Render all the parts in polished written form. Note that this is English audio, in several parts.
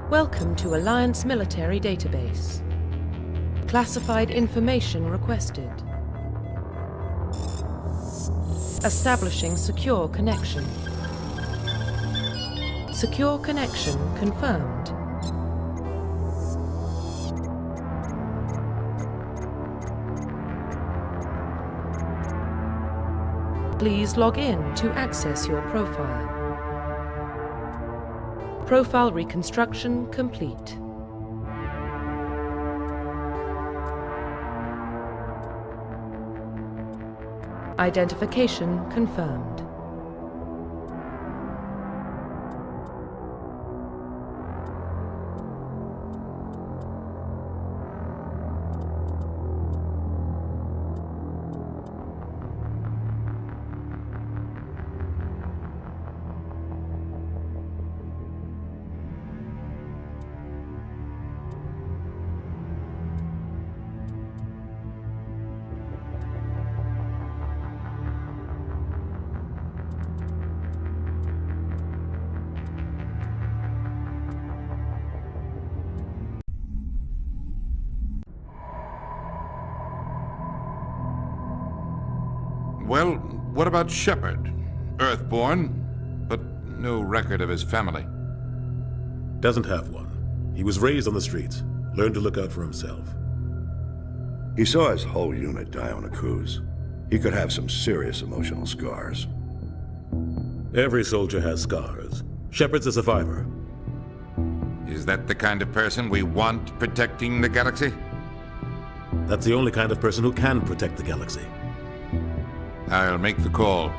Welcome to Alliance Military Database. Classified information requested. Establishing secure connection. Secure connection confirmed. Please log in to access your profile. Profile reconstruction complete. Identification confirmed. Well, what about Shepard? Earthborn, but no record of his family. Doesn't have one. He was raised on the streets. Learned to look out for himself. He saw his whole unit die on a cruise. He could have some serious emotional scars. Every soldier has scars. Shepard's a survivor. Is that the kind of person we want protecting the galaxy? That's the only kind of person who can protect the galaxy. I'll make the call.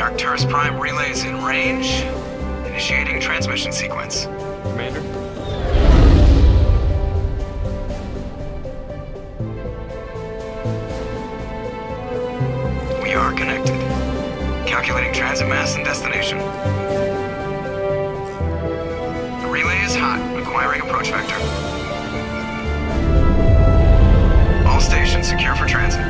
Arcturus Prime relays in range. Initiating transmission sequence. Commander? We are connected. Calculating transit mass and destination. The relay is hot, acquiring approach vector. All stations secure for transit.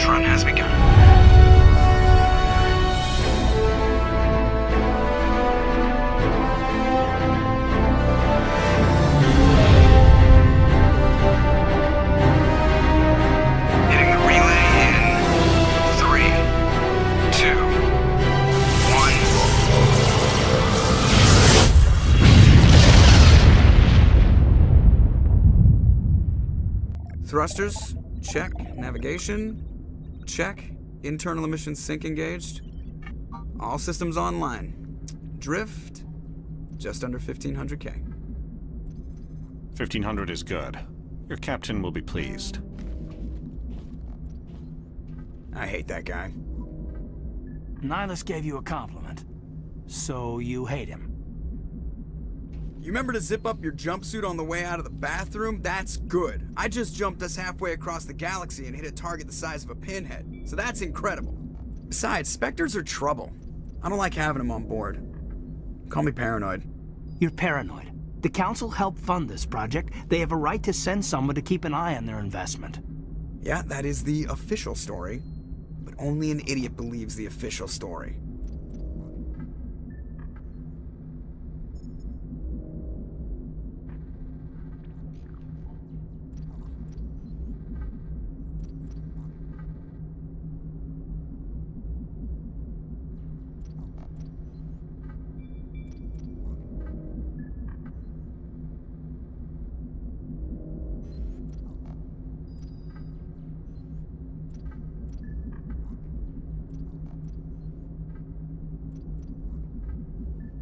Run has begun. Hitting the relay in 3, 2, 1. Thrusters, check. Navigation, check. Internal emissions sync engaged. All systems online. Drift, just under 1,500K. 1,500 is good. Your captain will be pleased. I hate that guy. Nihilus gave you a compliment. So you hate him. You remember to zip up your jumpsuit on the way out of the bathroom? That's good. I just jumped us halfway across the galaxy and hit a target the size of a pinhead, so that's incredible. Besides, Spectres are trouble. I don't like having them on board. Call me paranoid. You're paranoid. The Council helped fund this project. They have a right to send someone to keep an eye on their investment. Yeah, that is the official story. But only an idiot believes the official story.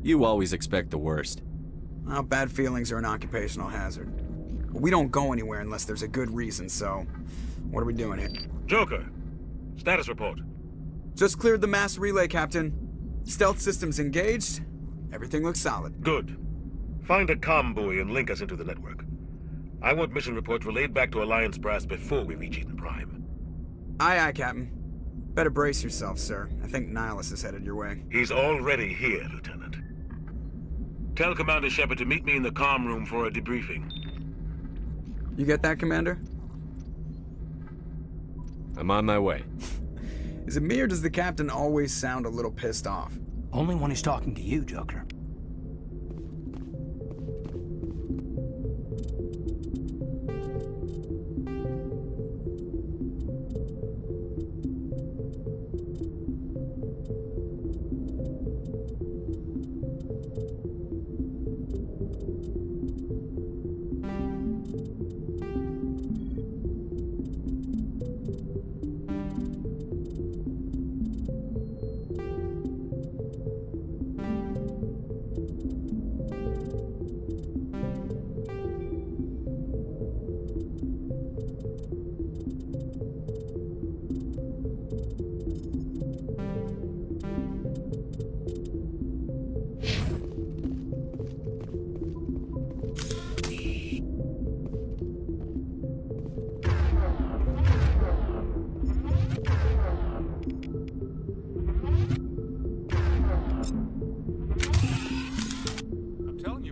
You always expect the worst. Well, bad feelings are an occupational hazard. But we don't go anywhere unless there's a good reason, so... What are we doing here? Joker, status report. Just cleared the mass relay, Captain. Stealth systems engaged. Everything looks solid. Good. Find a comm buoy and link us into the network. I want mission reports relayed back to Alliance Brass before we reach Eden Prime. Aye, aye, Captain. Better brace yourself, sir. I think Nihilus is headed your way. He's already here, Lieutenant. Tell Commander Shepard to meet me in the comm room for a debriefing. You get that, Commander? I'm on my way. Is it me or does the Captain always sound a little pissed off? Only when he's talking to you, Joker.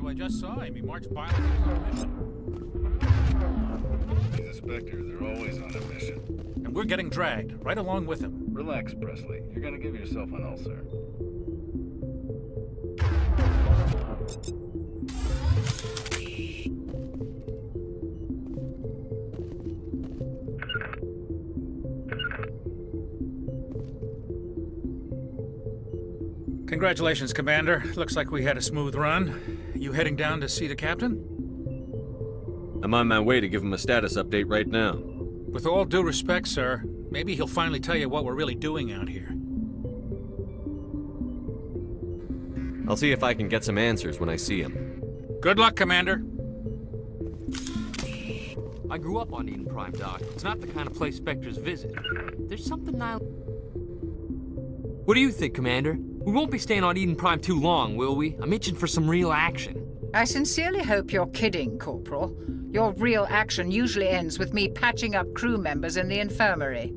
I just saw him. He marched violently on a mission. He's a Spectre. They're always on a mission. And we're getting dragged, right along with him. Relax, Presley. You're gonna give yourself an ulcer. Congratulations, Commander. Looks like we had a smooth run. You heading down to see the Captain? I'm on my way to give him a status update right now. With all due respect, sir, maybe he'll finally tell you what we're really doing out here. I'll see if I can get some answers when I see him. Good luck, Commander. I grew up on Eden Prime, Doc. It's not the kind of place Spectres visit. There's something now... What do you think, Commander? We won't be staying on Eden Prime too long, will we? I'm itching for some real action. I sincerely hope you're kidding, Corporal. Your real action usually ends with me patching up crew members in the infirmary.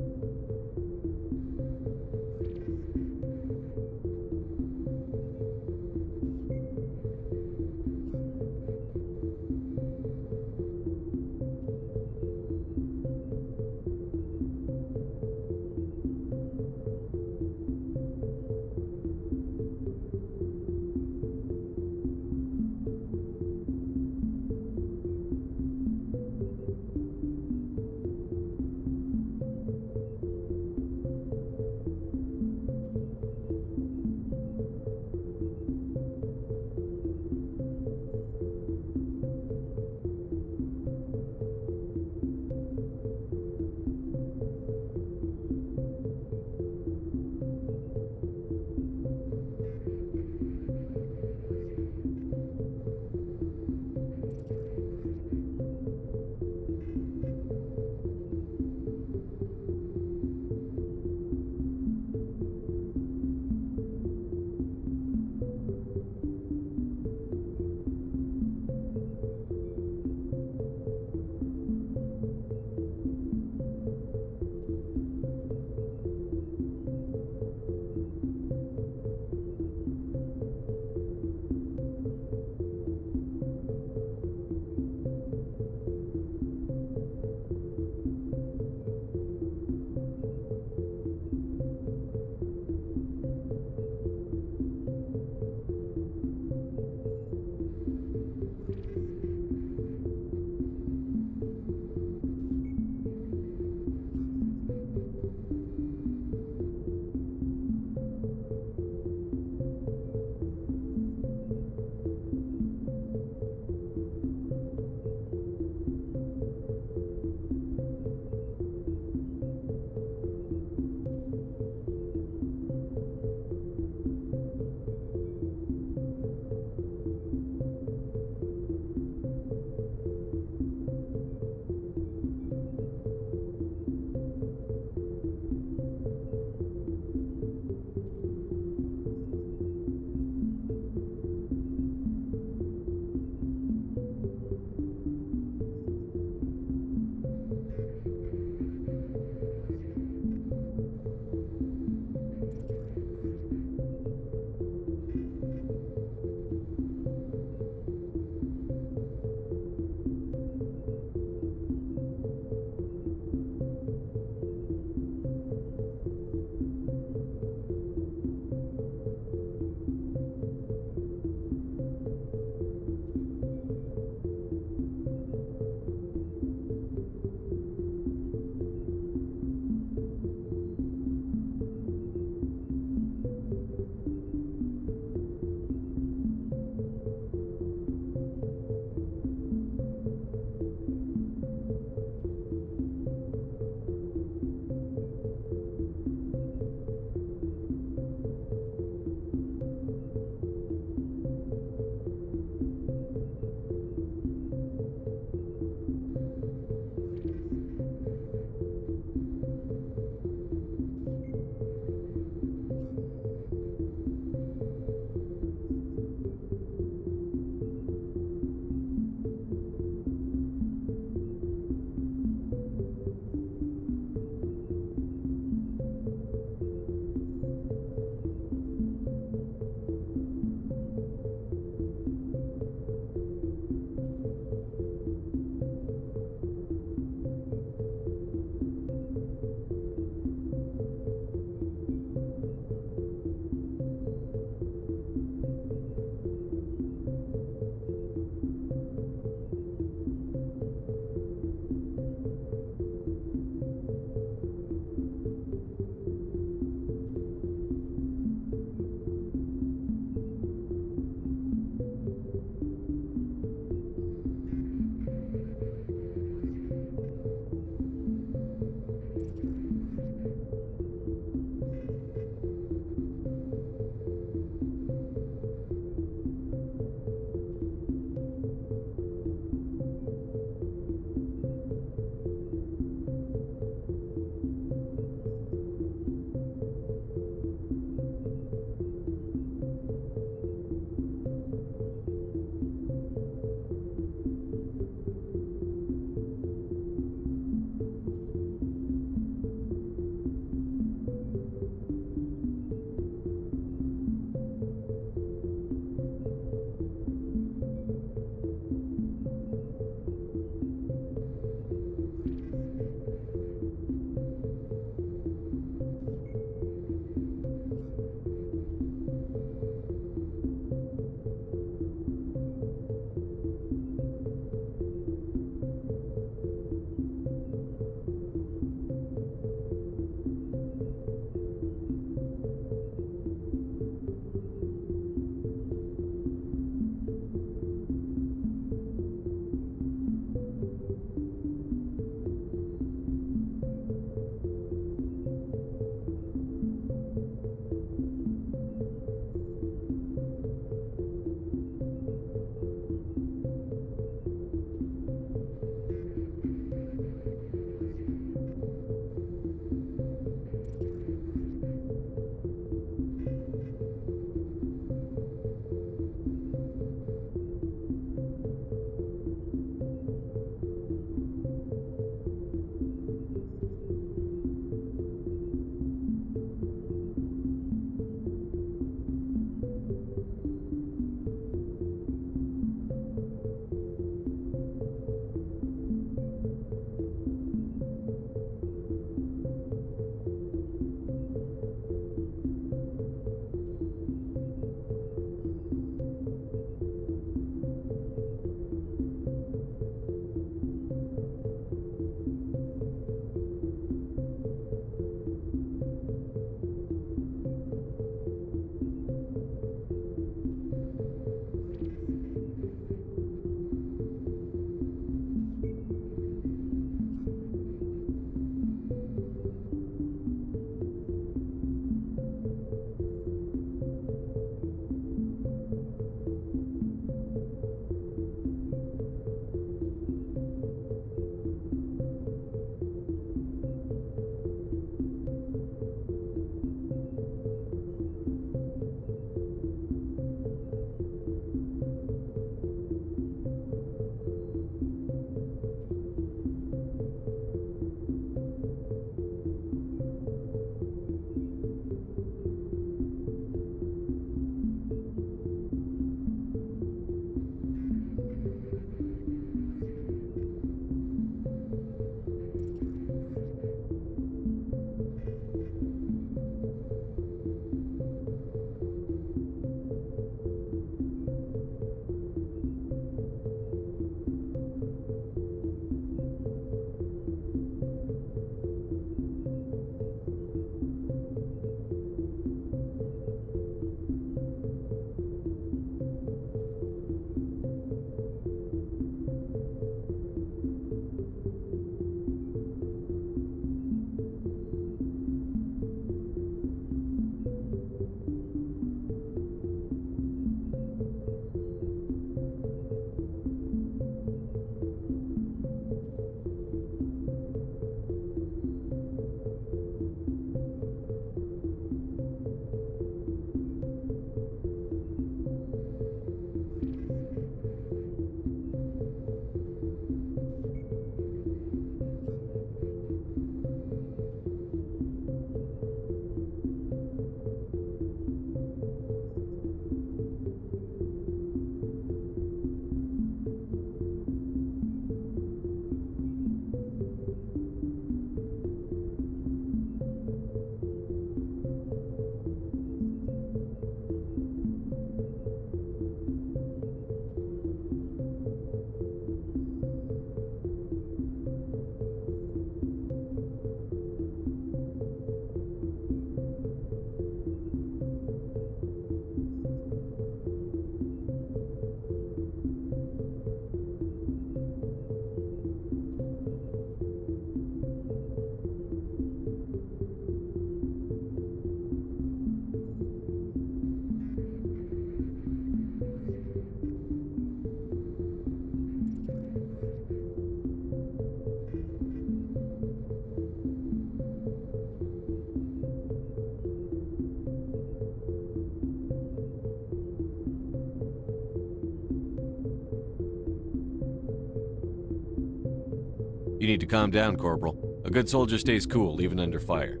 You need to calm down, Corporal. A good soldier stays cool, even under fire.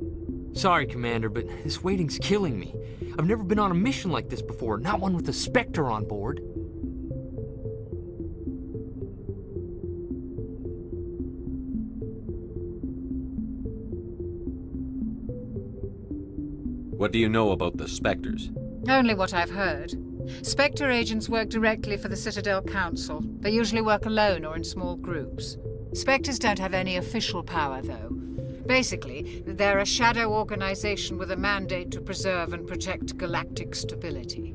Sorry, Commander, but this waiting's killing me. I've never been on a mission like this before, not one with a Spectre on board. What do you know about the Spectres? Only what I've heard. Spectre agents work directly for the Citadel Council. They usually work alone or in small groups. Spectres don't have any official power, though. Basically, they're a shadow organization with a mandate to preserve and protect galactic stability.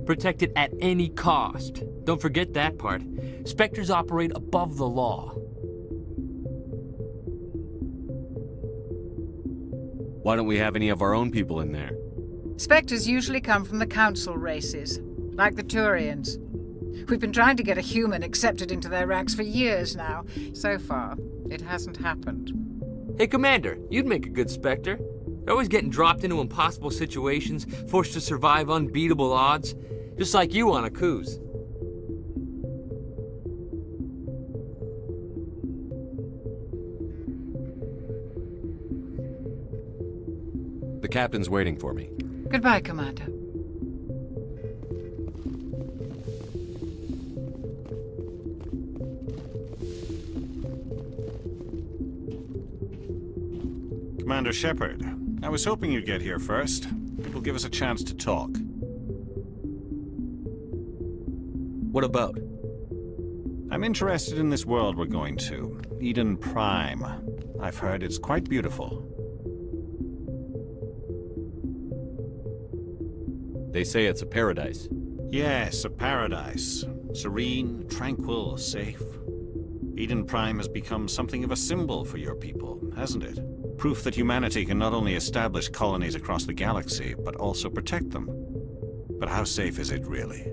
Protect it at any cost. Don't forget that part. Spectres operate above the law. Why don't we have any of our own people in there? Spectres usually come from the Council races, like the Turians. We've been trying to get a human accepted into their ranks for years now. So far, it hasn't happened. Hey, Commander, you'd make a good Spectre. They're always getting dropped into impossible situations, forced to survive unbeatable odds, just like you on Akuz. The captain's waiting for me. Goodbye, Commander. Commander Shepard, I was hoping you'd get here first. It will give us a chance to talk. What about? I'm interested in this world we're going to, Eden Prime. I've heard it's quite beautiful. They say it's a paradise. Yes, a paradise. Serene, tranquil, safe. Eden Prime has become something of a symbol for your people, hasn't it? Proof that humanity can not only establish colonies across the galaxy, but also protect them. But how safe is it really?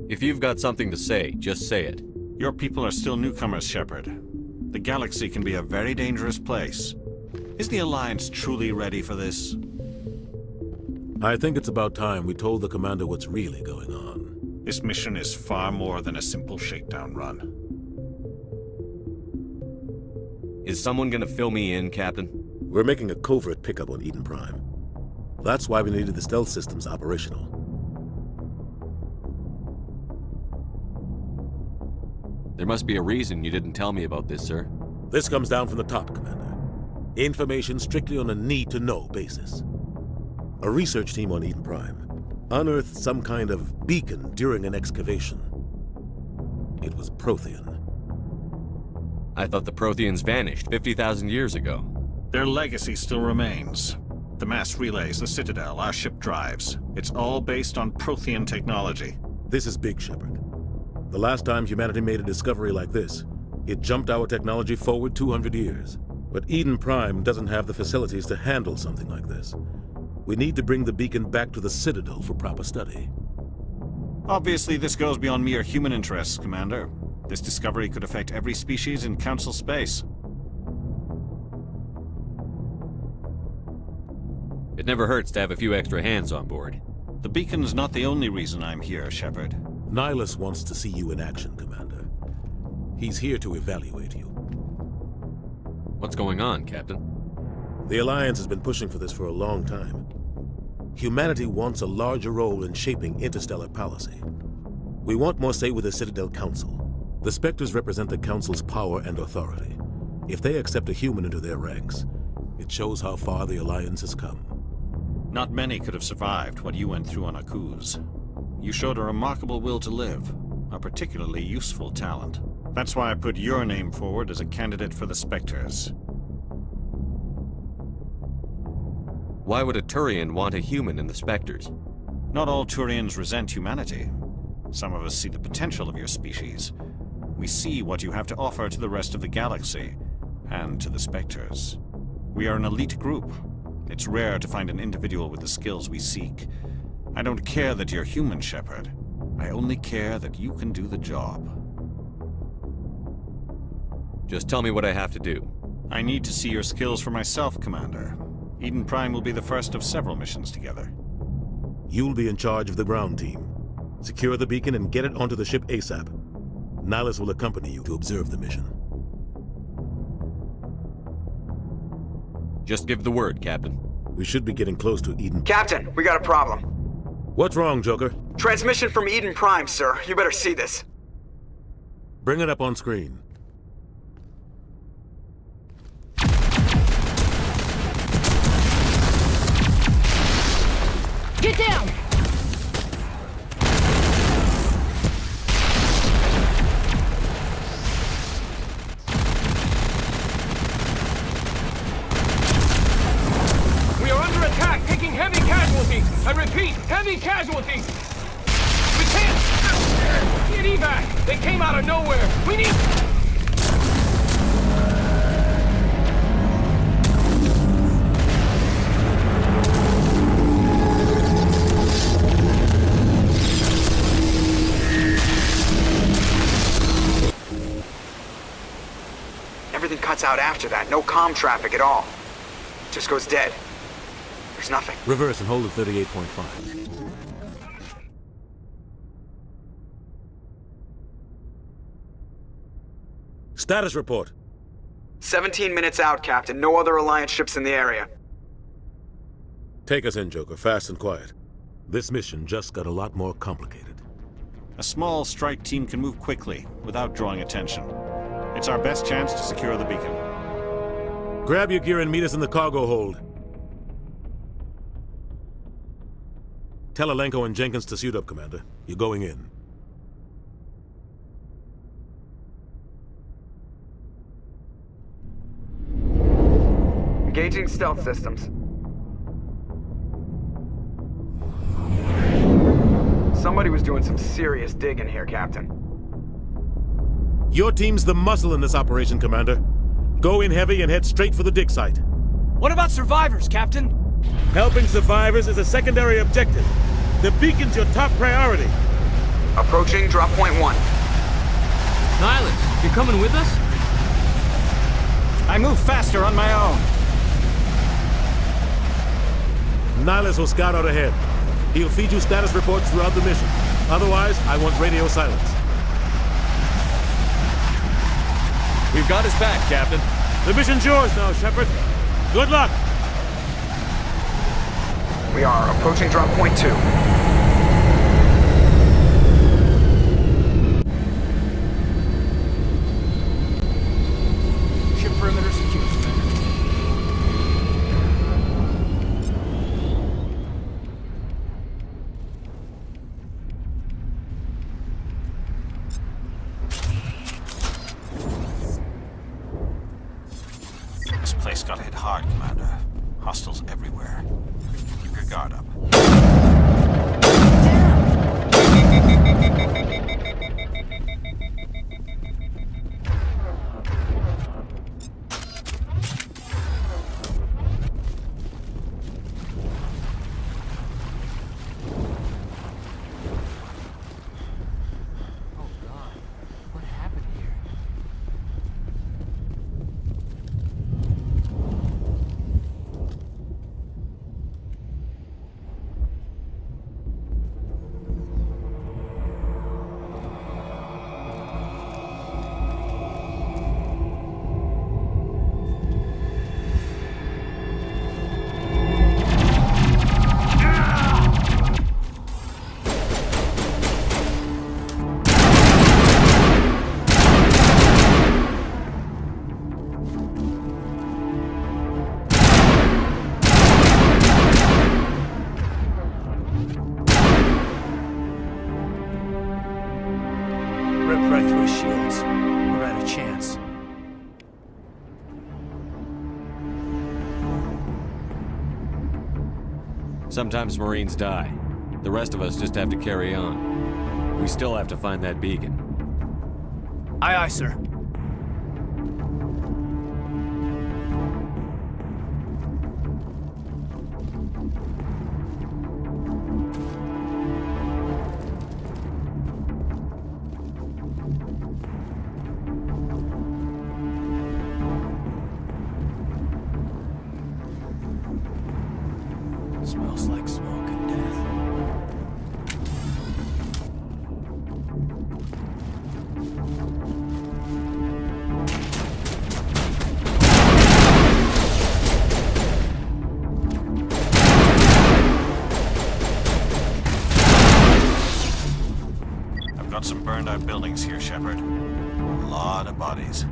If you've got something to say, just say it. Your people are still newcomers, Shepard. The galaxy can be a very dangerous place. Is the Alliance truly ready for this? I think it's about time we told the Commander what's really going on. This mission is far more than a simple shakedown run. Is someone gonna fill me in, Captain? We're making a covert pickup on Eden Prime. That's why we needed the stealth systems operational. There must be a reason you didn't tell me about this, sir. This comes down from the top, Commander. Information strictly on a need-to-know basis. A research team on Eden Prime unearthed some kind of beacon during an excavation. It was Prothean. I thought the Protheans vanished 50,000 years ago. Their legacy still remains. The mass relays, the Citadel, our ship drives. It's all based on Prothean technology. This is big, Shepard. The last time humanity made a discovery like this, it jumped our technology forward 200 years. But Eden Prime doesn't have the facilities to handle something like this. We need to bring the beacon back to the Citadel for proper study. Obviously, this goes beyond mere human interests, Commander. This discovery could affect every species in Council space. It never hurts to have a few extra hands on board. The beacon's not the only reason I'm here, Shepard. Nihilus wants to see you in action, Commander. He's here to evaluate you. What's going on, Captain? The Alliance has been pushing for this for a long time. Humanity wants a larger role in shaping interstellar policy. We want more say with the Citadel Council. The Spectres represent the Council's power and authority. If they accept a human into their ranks, it shows how far the Alliance has come. Not many could have survived what you went through on Akuz. You showed a remarkable will to live, a particularly useful talent. That's why I put your name forward as a candidate for the Spectres. Why would a Turian want a human in the Spectres? Not all Turians resent humanity. Some of us see the potential of your species. We see what you have to offer to the rest of the galaxy, and to the Spectres. We are an elite group. It's rare to find an individual with the skills we seek. I don't care that you're human, Shepard. I only care that you can do the job. Just tell me what I have to do. I need to see your skills for myself, Commander. Eden Prime will be the first of several missions together. You'll be in charge of the ground team. Secure the beacon and get it onto the ship ASAP. Nihilus will accompany you to observe the mission. Just give the word, Captain. We should be getting close to Eden. Captain, we got a problem. What's wrong, Joker? Transmission from Eden Prime, sir. You better see this. Bring it up on screen. Get down! We are under attack, taking heavy casualties. I repeat, heavy casualties. We can't get evac. They came out of nowhere. We need... Everything cuts out after that. No comm traffic at all. Just goes dead. There's nothing. Reverse and hold at 38.5. Status report. 17 minutes out, Captain. No other Alliance ships in the area. Take us in, Joker, fast and quiet. This mission just got a lot more complicated. A small strike team can move quickly, without drawing attention. It's our best chance to secure the beacon. Grab your gear and meet us in the cargo hold. Tell Alenko and Jenkins to suit up, Commander. You're going in. Engaging stealth systems. Somebody was doing some serious digging here, Captain. Your team's the muscle in this operation, Commander. Go in heavy and head straight for the dig site. What about survivors, Captain? Helping survivors is a secondary objective. The beacon's your top priority. Approaching drop point 1. Nihilus, you coming with us? I move faster on my own. Nihilus will scout out ahead. He'll feed you status reports throughout the mission. Otherwise, I want radio silence. We've got his back, Captain. The mission's yours now, Shepard. Good luck! We are approaching drop point 2. Ship perimeter secure. This place got hit hard, Commander. Hostiles everywhere. Keep your guard up. Right through his shields. We're out of chance. Sometimes Marines die. The rest of us just have to carry on. We still have to find that beacon. Aye, aye, sir. Smells like smoke and death. 1 some burned-out buildings here, Shepard. A lot of bodies.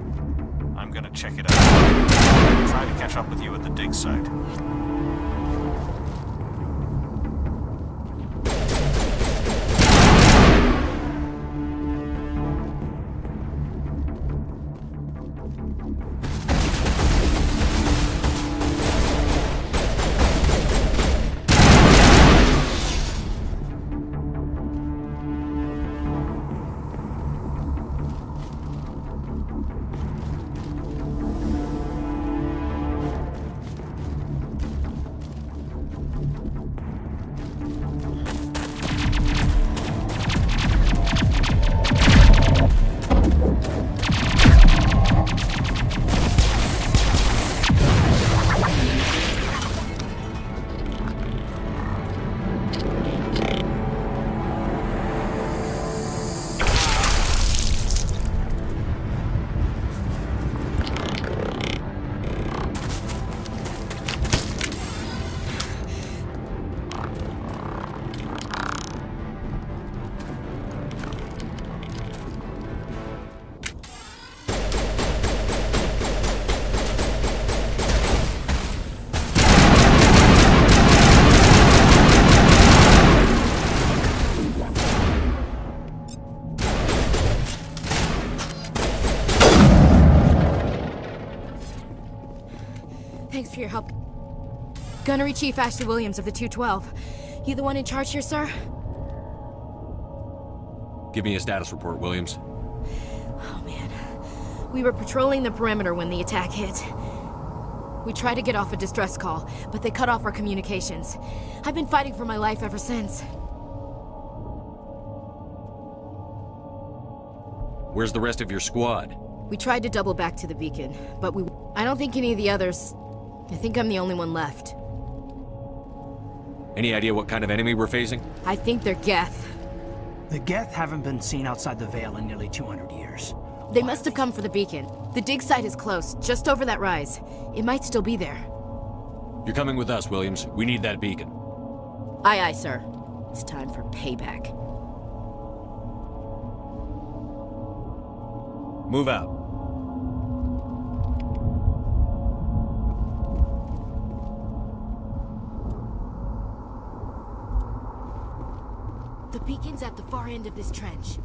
I'm gonna check it out. Try to catch up with you at the dig site. Thanks for your help. Gunnery Chief Ashley Williams of the 212. You the one in charge here, sir? Give me a status report, Williams. Oh, man. We were patrolling the perimeter when the attack hit. We tried to get off a distress call, but they cut off our communications. I've been fighting for my life ever since. Where's the rest of your squad? We tried to double back to the beacon, but I don't think any of the others... I think I'm the only one left. Any idea what kind of enemy we're facing? I think they're Geth. The Geth haven't been seen outside the Veil in nearly 200 years. They must have come for the beacon. The dig site is close, just over that rise. It might still be there. You're coming with us, Williams. We need that beacon. Aye, aye, sir. It's time for payback. Move out. The beacon's at the far end of this trench.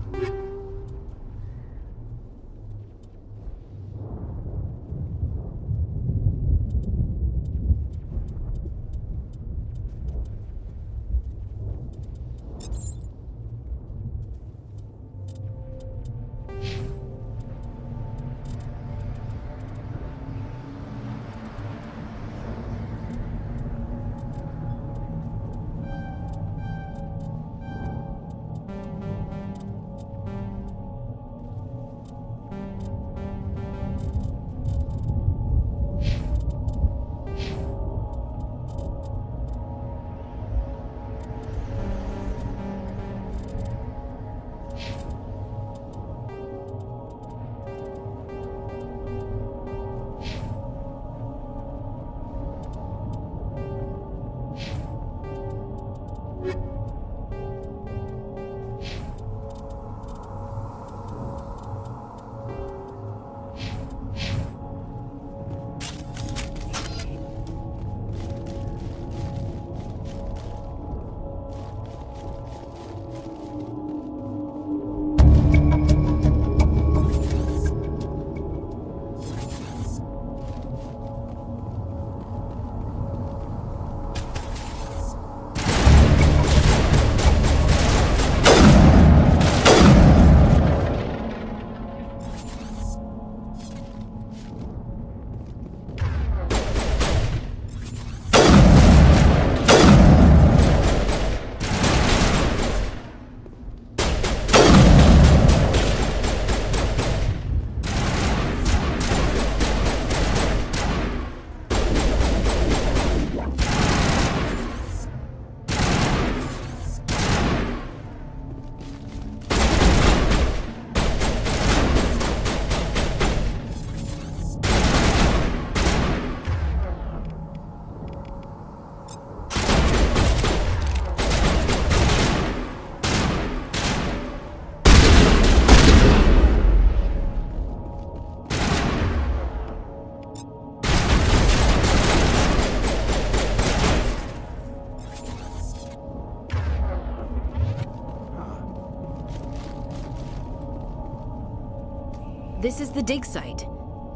This is the dig site.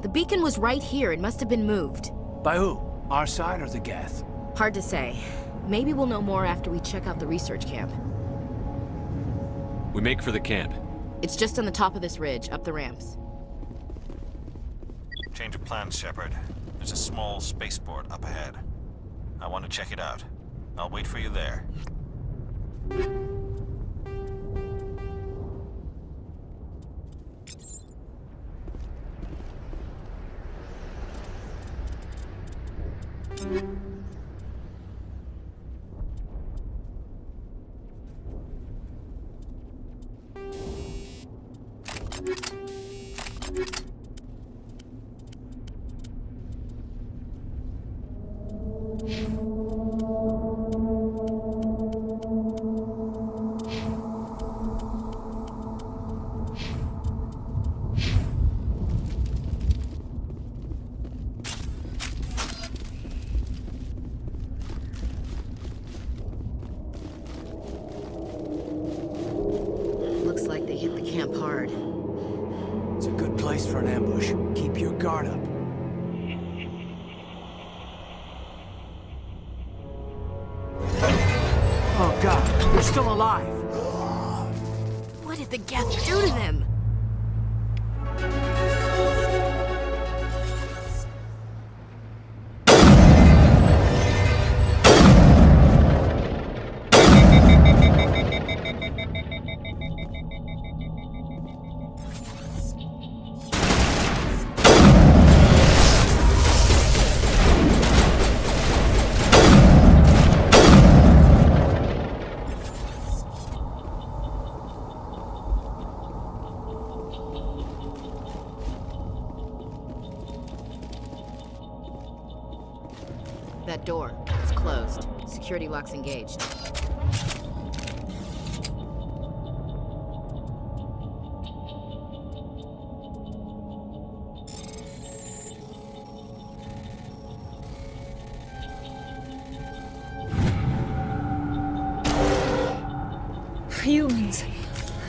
The beacon was right here. It must have been moved. By who? Our side or the Geth? Hard to say. Maybe we'll know more after we check out the research camp. We make for the camp. It's just on the top of this ridge, up the ramps. Change of plans, Shepard. There's a small spaceport up ahead. I want to check it out. I'll wait for you there. Looks like they hit the camp hard. It's a good place for an ambush. Keep your guard up. Oh god, they're still alive! What did the Geth do to them? That door, it's closed. Security lock's engaged. Humans.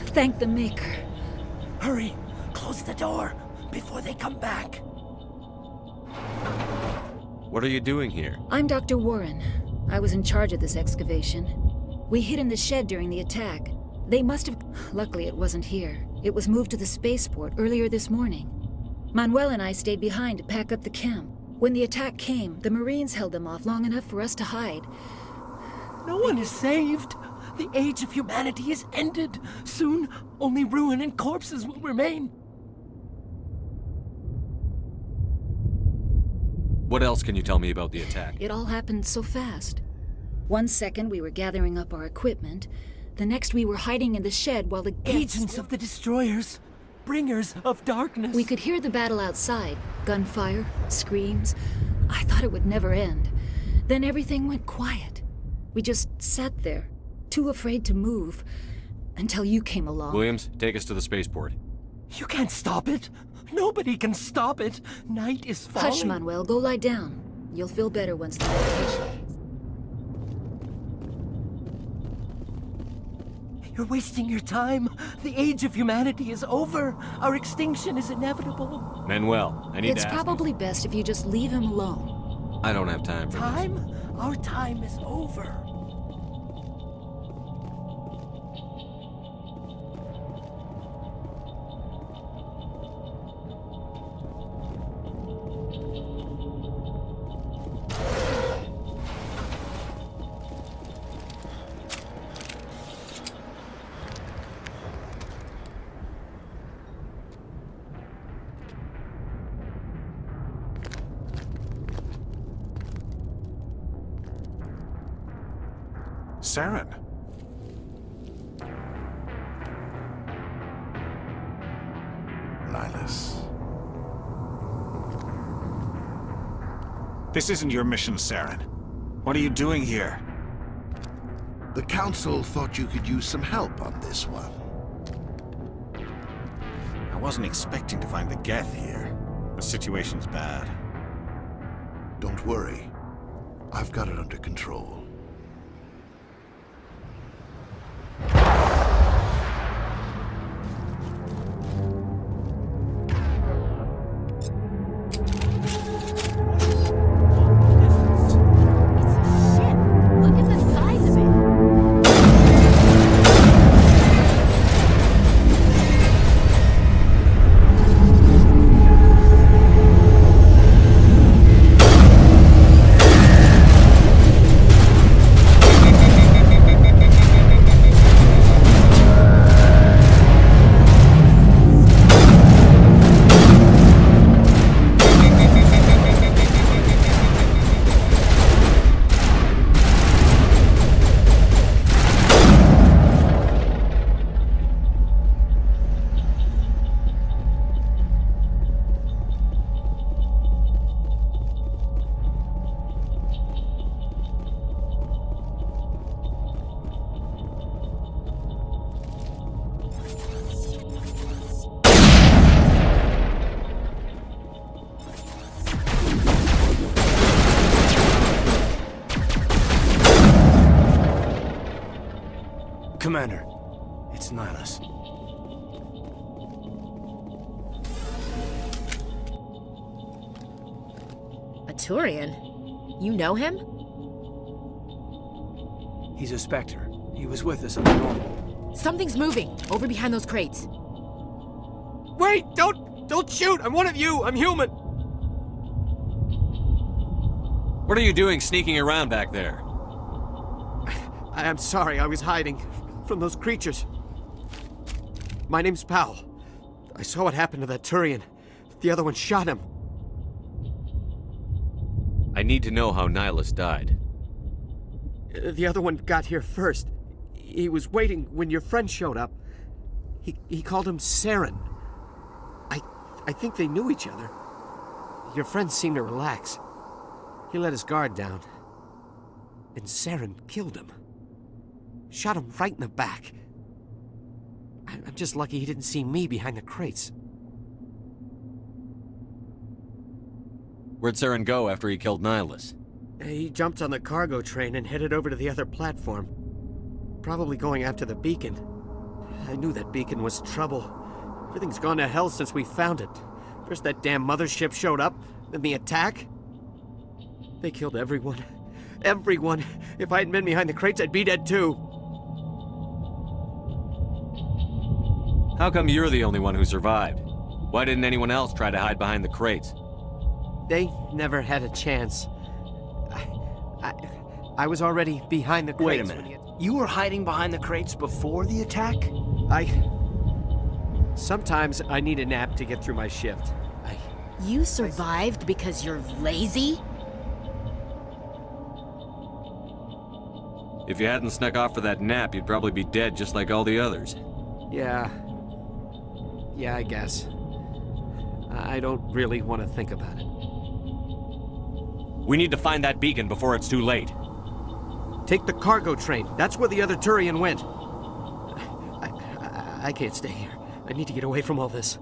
Thank the Maker. Hurry! Close the door before they come back. What are you doing here? I'm Dr. Warren. I was in charge of this excavation. We hid in the shed during the attack. They must have... Luckily, it wasn't here. It was moved to the spaceport earlier this morning. Manuel and I stayed behind to pack up the camp. When the attack came, the Marines held them off long enough for us to hide. No one is saved. The age of humanity is ended. Soon, only ruin and corpses will remain. What else can you tell me about the attack? It all happened so fast. 1 second we were gathering up our equipment. The next we were hiding in the shed while the Geths... Agents of the Destroyers. Bringers of darkness. We could hear the battle outside. Gunfire, screams. I thought it would never end. Then everything went quiet. We just sat there, too afraid to move, until you came along. Williams, take us to the spaceport. You can't stop it. Nobody can stop it. Night is falling. Hush, Manuel. Go lie down. You'll feel better once the medication... You're wasting your time. The age of humanity is over. Our extinction is inevitable. Manuel, I need It's to ask probably best if you just leave him alone. I don't have time for Time? Our time is over. Saren. Nihlus. This isn't your mission, Saren. What are you doing here? The Council thought you could use some help on this one. I wasn't expecting to find the Geth here. The situation's bad. Don't worry. I've got it under control. Commander, it's Nihilus. A Turian? You know him? He's a Spectre. He was with us on the normal. Something's moving, over behind those crates. Wait! Don't shoot! I'm one of you! I'm human! What are you doing sneaking around back there? I'm sorry, I was hiding from those creatures. My name's Powell. I saw what happened to that Turian. The other one shot him. I need to know how Nihilus died. The other one got here first. He was waiting when your friend showed up. He called him Saren. I think they knew each other. Your friend seemed to relax. He let his guard down. And Saren killed him. Shot him right in the back. I'm just lucky he didn't see me behind the crates. Where'd Saren go after he killed Nihilus? He jumped on the cargo train and headed over to the other platform. Probably going after the beacon. I knew that beacon was trouble. Everything's gone to hell since we found it. First that damn mothership showed up, then the attack. They killed everyone. Everyone! If I hadn't been behind the crates, I'd be dead too. How come you're the only one who survived? Why didn't anyone else try to hide behind the crates? They never had a chance. I was already behind the crates. Wait a minute. You were hiding behind the crates before the attack? Sometimes I need a nap to get through my shift. You survived because you're lazy? If you hadn't snuck off for that nap, you'd probably be dead just like all the others. Yeah, I guess. I don't really want to think about it. We need to find that beacon before it's too late. Take the cargo train. That's where the other Turian went. I can't stay here. I need to get away from all this.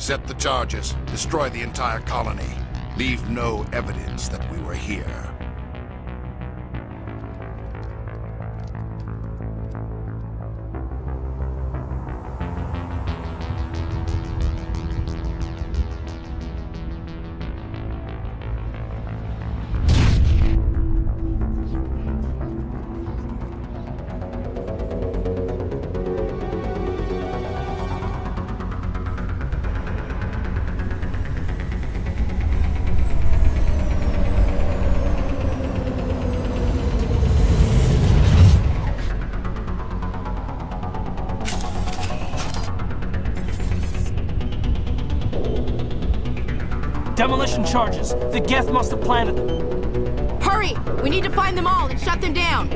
Set the charges. Destroy the entire colony. Leave no evidence that we were here. Demolition charges. The Geth must have planted them. Hurry! We need to find them all and shut them down!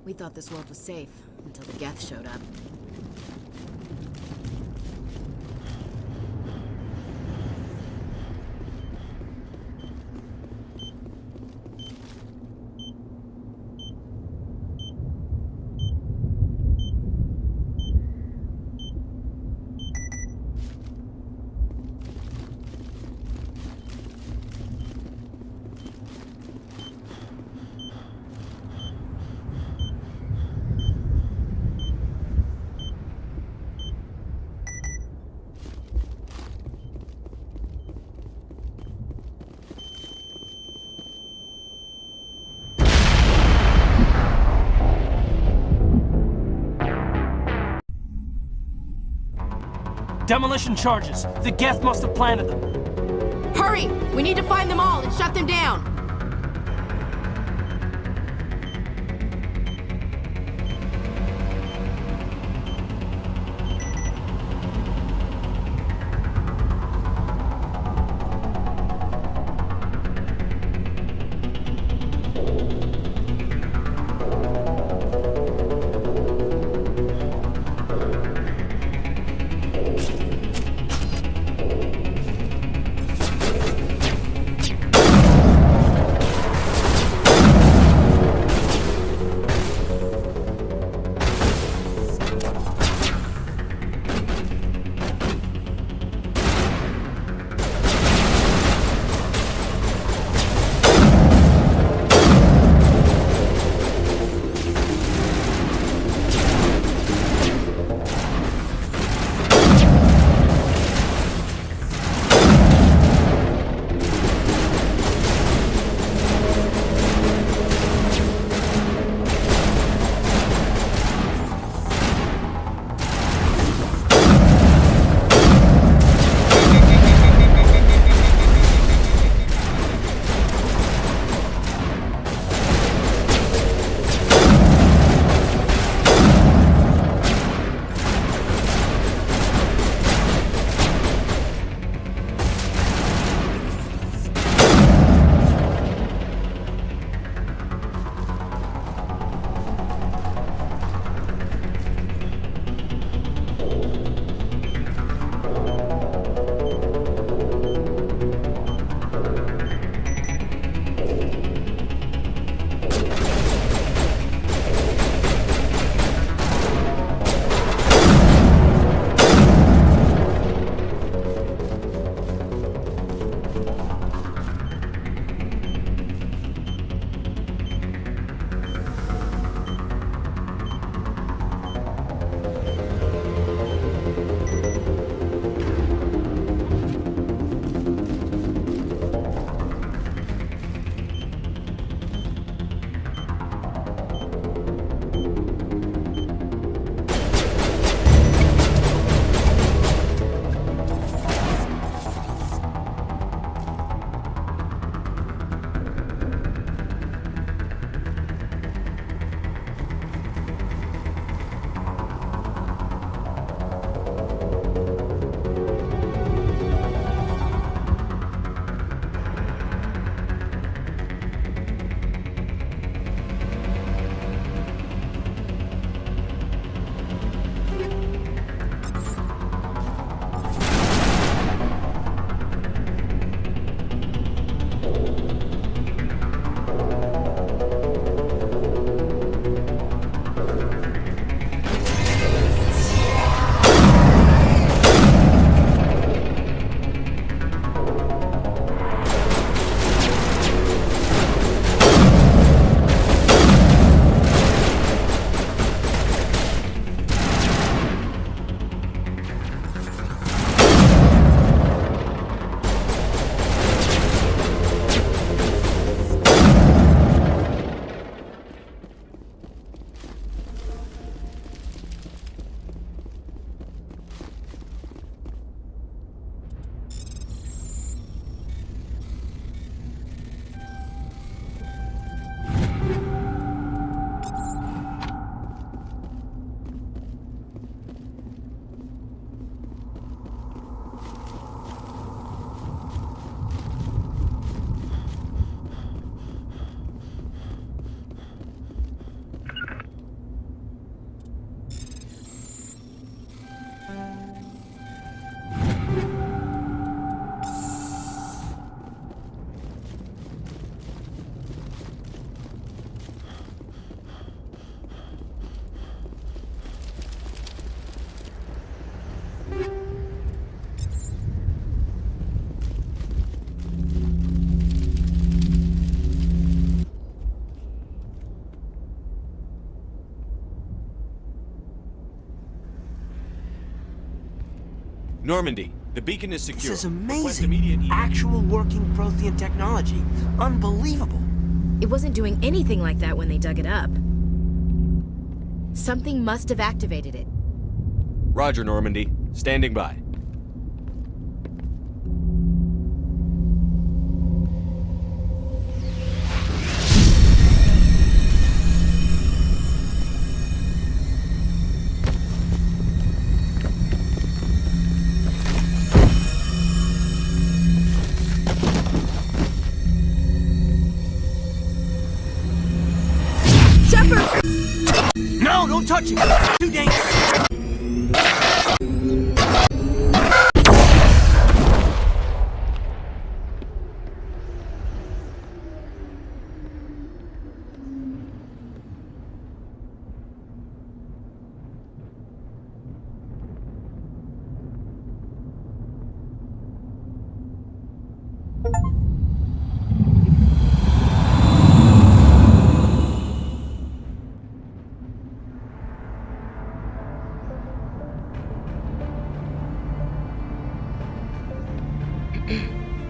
We thought this world was safe until the Geth showed up. Demolition charges. The Geth must have planted them. Hurry! We need to find them all and shut them down! Normandy, the beacon is secure. This is Request amazing. immediate- Actual working Prothean technology. Unbelievable. It wasn't doing anything like that when they dug it up. Something must have activated it. Roger, Normandy. Standing by. No, don't touch it! Too dangerous!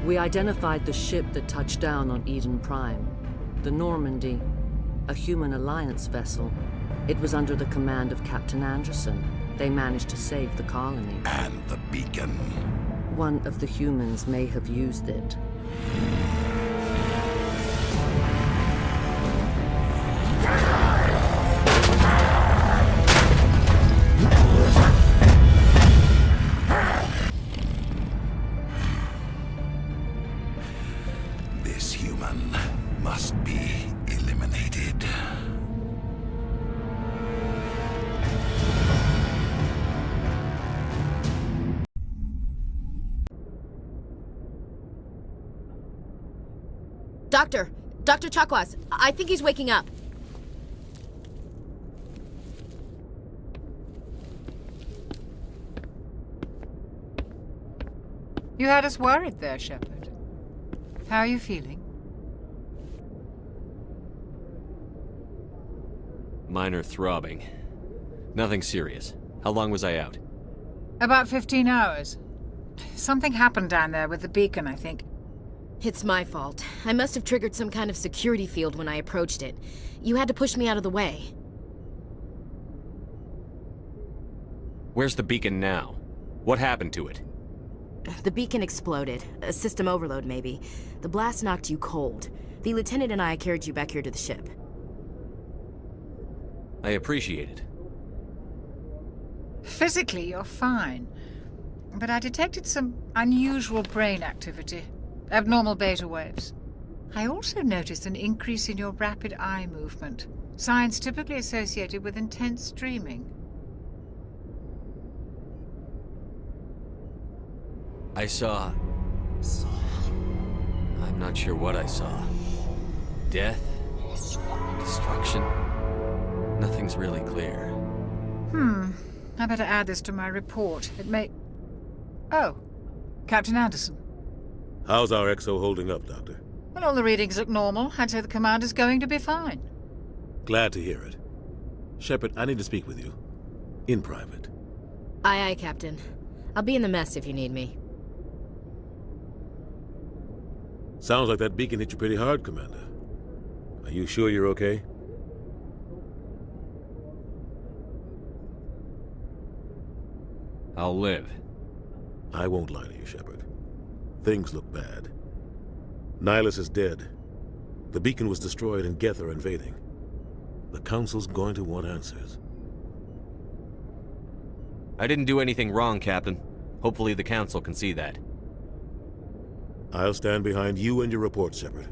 We identified the ship that touched down on Eden Prime. The Normandy, a human alliance vessel. It was under the command of Captain Anderson. They managed to save the colony. And the beacon. One of the humans may have used it. This human must be eliminated. Dr. Chakwas, I think he's waking up. You had us worried there, Shepard. How are you feeling? Minor throbbing. Nothing serious. How long was I out? About 15 hours. Something happened down there with the beacon, I think. It's my fault. I must have triggered some kind of security field when I approached it. You had to push me out of the way. Where's the beacon now? What happened to it? The beacon exploded. A system overload, maybe. The blast knocked you cold. The lieutenant and I carried you back here to the ship. I appreciate it. Physically, you're fine. But I detected some unusual brain activity. Abnormal beta waves. I also noticed an increase in your rapid eye movement. Signs typically associated with intense dreaming. I saw... I'm not sure what I saw. Death? Destruction? Nothing's really clear. I better add this to my report. It may... Oh, Captain Anderson. How's our XO holding up, Doctor? Well, all the readings look normal. I'd say the commander's going to be fine. Glad to hear it. Shepard, I need to speak with you. In private. Aye, Captain. I'll be in the mess if you need me. Sounds like that beacon hit you pretty hard, Commander. Are you sure you're okay? I'll live. I won't lie to you, Shepard. Things look bad. Nihilus is dead. The beacon was destroyed and Geth are invading. The Council's going to want answers. I didn't do anything wrong, Captain. Hopefully the Council can see that. I'll stand behind you and your report, Shepard.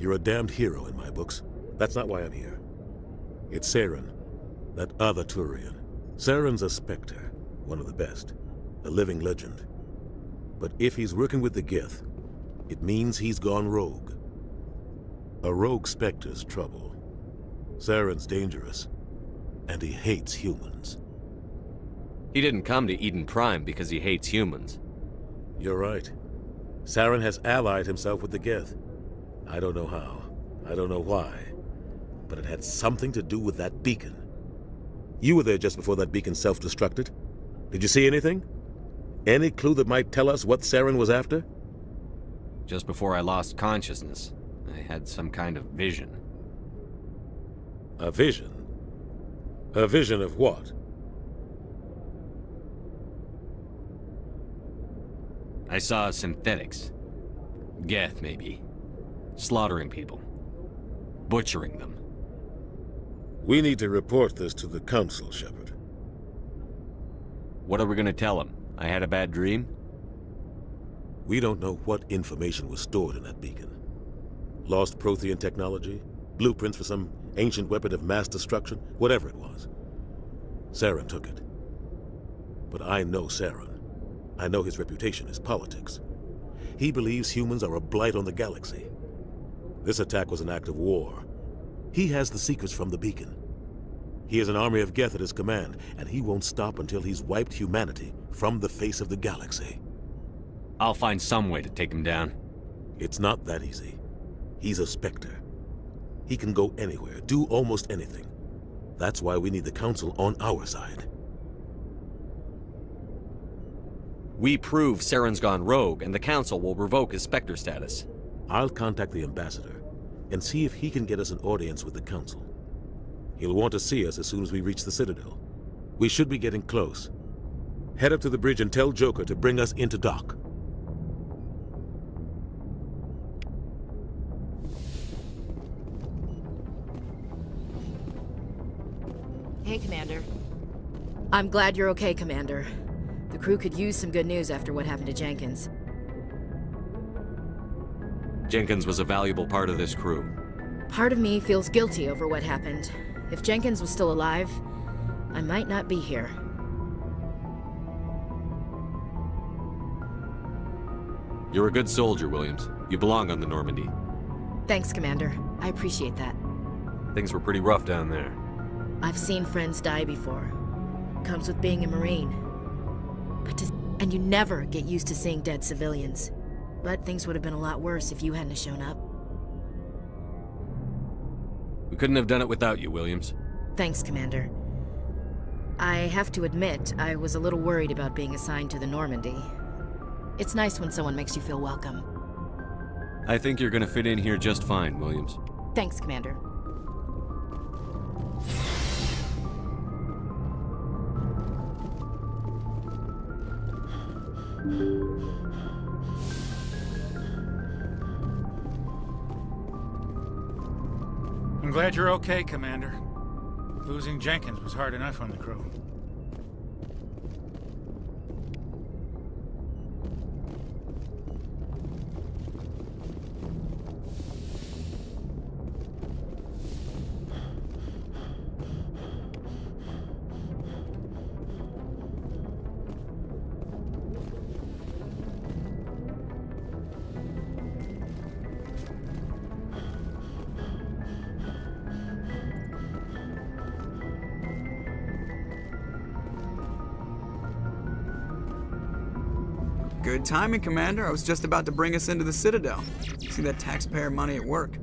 You're a damned hero in my books. That's not why I'm here. It's Saren, that other Turian. Saren's a Spectre, one of the best, a living legend. But if he's working with the Geth, it means he's gone rogue. A rogue Spectre's trouble. Saren's dangerous, and he hates humans. He didn't come to Eden Prime because he hates humans. You're right. Saren has allied himself with the Geth. I don't know how. I don't know why. But it had something to do with that beacon. You were there just before that beacon self-destructed. Did you see anything? Any clue that might tell us what Saren was after? Just before I lost consciousness, I had some kind of vision. A vision? A vision of what? I saw synthetics. Geth, maybe. Slaughtering people. Butchering them. We need to report this to the Council, Shepard. What are we gonna tell them? I had a bad dream? We don't know what information was stored in that beacon. Lost Prothean technology? Blueprints for some ancient weapon of mass destruction? Whatever it was. Saren took it. But I know Saren. I know his reputation is politics. He believes humans are a blight on the galaxy. This attack was an act of war. He has the secrets from the beacon. He has an army of Geth at his command, and he won't stop until he's wiped humanity from the face of the galaxy. I'll find some way to take him down. It's not that easy. He's a Spectre. He can go anywhere, do almost anything. That's why we need the Council on our side. We prove Saren's gone rogue, and the Council will revoke his Spectre status. I'll contact the Ambassador and see if he can get us an audience with the Council. He'll want to see us as soon as we reach the Citadel. We should be getting close. Head up to the bridge and tell Joker to bring us into dock. Hey, Commander. I'm glad you're okay, Commander. The crew could use some good news after what happened to Jenkins. Jenkins was a valuable part of this crew. Part of me feels guilty over what happened. If Jenkins was still alive, I might not be here. You're a good soldier, Williams. You belong on the Normandy. Thanks, Commander. I appreciate that. Things were pretty rough down there. I've seen friends die before. Comes with being a Marine. And you never get used to seeing dead civilians. But things would have been a lot worse if you hadn't shown up. We couldn't have done it without you, Williams. Thanks, Commander. I have to admit, I was a little worried about being assigned to the Normandy. It's nice when someone makes you feel welcome. I think you're gonna fit in here just fine, Williams. Thanks, Commander. I'm glad you're okay, Commander. Losing Jenkins was hard enough on the crew. Good timing, Commander. I was just about to bring us into the Citadel. See that taxpayer money at work.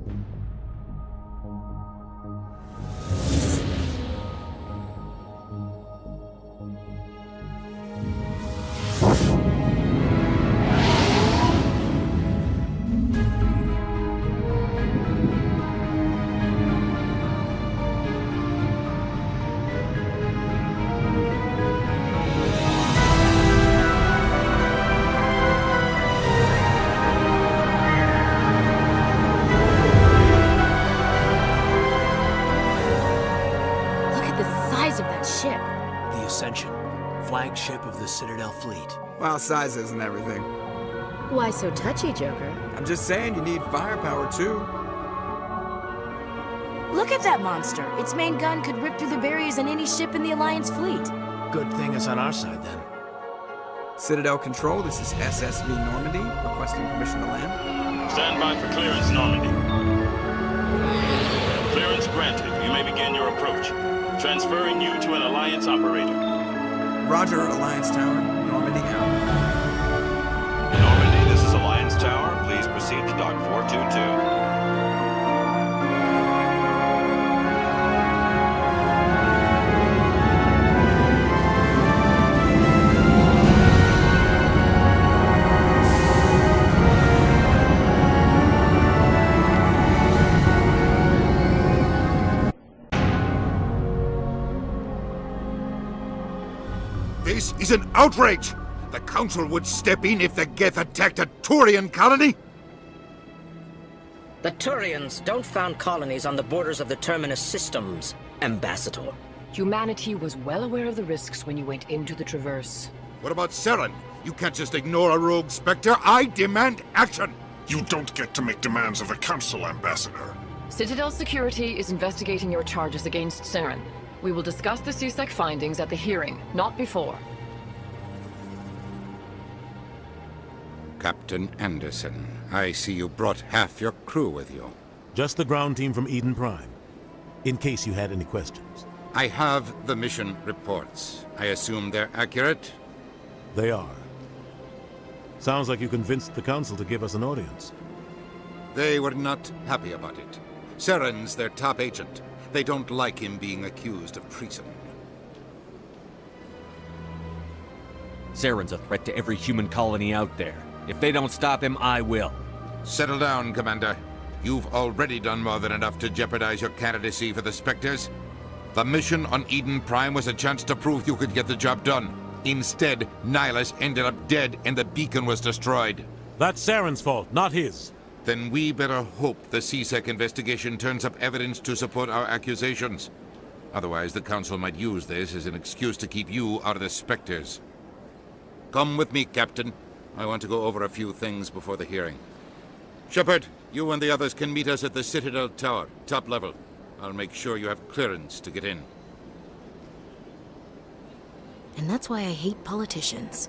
Flagship of the Citadel fleet. Well, size isn't everything. Why so touchy, Joker? I'm just saying you need firepower, too. Look at that monster. Its main gun could rip through the barriers in any ship in the Alliance fleet. Good thing it's on our side, then. Citadel Control, this is SSV Normandy, requesting permission to land. Stand by for clearance, Normandy. Clearance granted. You may begin your approach. Transferring you to an Alliance operator. Roger, Alliance Tower. Normandy out. Normandy, this is Alliance Tower. Please proceed to Dock 422. case is an outrage! The Council would step in if the Geth attacked a Turian colony? The Turians don't found colonies on the borders of the Terminus systems, Ambassador. Humanity was well aware of the risks when you went into the Traverse. What about Saren? You can't just ignore a rogue Spectre. I demand action! You don't get to make demands of the Council, Ambassador. Citadel Security is investigating your charges against Saren. We will discuss the CSEC findings at the hearing, not before. Captain Anderson, I see you brought half your crew with you. Just the ground team from Eden Prime, in case you had any questions. I have the mission reports. I assume they're accurate? They are. Sounds like you convinced the Council to give us an audience. They were not happy about it. Saren's their top agent. They don't like him being accused of treason. Saren's a threat to every human colony out there. If they don't stop him, I will. Settle down, Commander. You've already done more than enough to jeopardize your candidacy for the Spectres. The mission on Eden Prime was a chance to prove you could get the job done. Instead, Nihilus ended up dead and the beacon was destroyed. That's Saren's fault, not his. Then we better hope the CSEC investigation turns up evidence to support our accusations. Otherwise, the Council might use this as an excuse to keep you out of the Spectres. Come with me, Captain. I want to go over a few things before the hearing. Shepard, you and the others can meet us at the Citadel Tower, top level. I'll make sure you have clearance to get in. And that's why I hate politicians.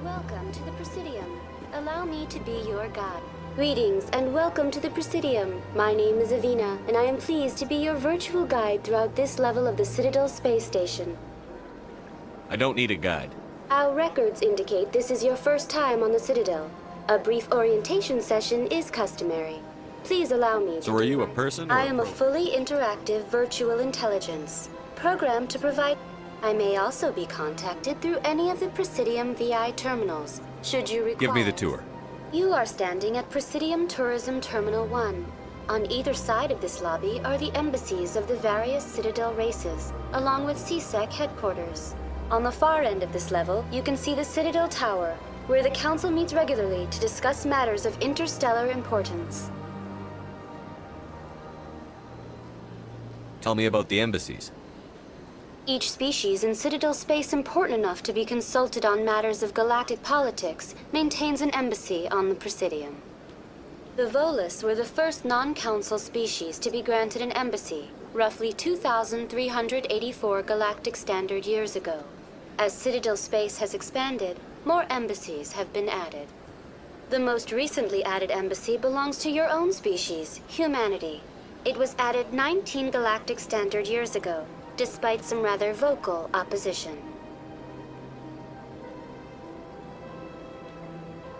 Welcome to the Presidium. Allow me to be your guide. Greetings and welcome to the Presidium. My name is Avina, and I am pleased to be your virtual guide throughout this level of the Citadel Space Station. I don't need a guide. Our records indicate this is your first time on the Citadel. A brief orientation session is customary. Please allow me to... So are you a person or I am a fully interactive virtual intelligence, programmed to provide... I may also be contacted through any of the Presidium VI terminals, should you require. Give me the tour. You are standing at Presidium Tourism Terminal 1. On either side of this lobby are the embassies of the various Citadel races, along with CSEC headquarters. On the far end of this level, you can see the Citadel Tower, where the Council meets regularly to discuss matters of interstellar importance. Tell me about the embassies. Each species in Citadel space important enough to be consulted on matters of galactic politics maintains an embassy on the Presidium. The Volus were the first non-council species to be granted an embassy, roughly 2,384 galactic standard years ago. As Citadel space has expanded, more embassies have been added. The most recently added embassy belongs to your own species, humanity. It was added 19 galactic standard years ago, despite some rather vocal opposition.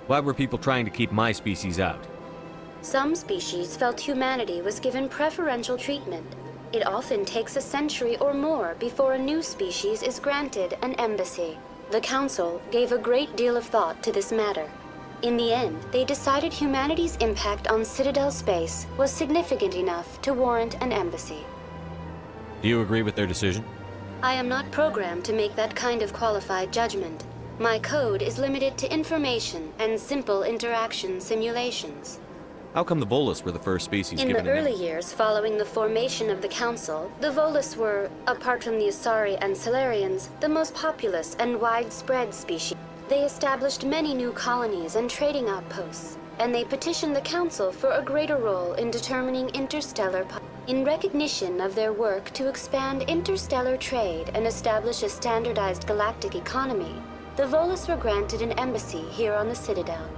Why were people trying to keep my species out? Some species felt humanity was given preferential treatment. It often takes a century or more before a new species is granted an embassy. The Council gave a great deal of thought to this matter. In the end, they decided humanity's impact on Citadel space was significant enough to warrant an embassy. Do you agree with their decision? I am not programmed to make that kind of qualified judgment. My code is limited to information and simple interaction simulations. How come the Volus were the first species In given the an early years following the formation of the Council, the Volus were, apart from the Asari and Solarians, the most populous and widespread species. They established many new colonies and trading outposts, and they petitioned the Council for a greater role in determining interstellar policy. In recognition of their work to expand interstellar trade and establish a standardized galactic economy, the Volus were granted an embassy here on the Citadel.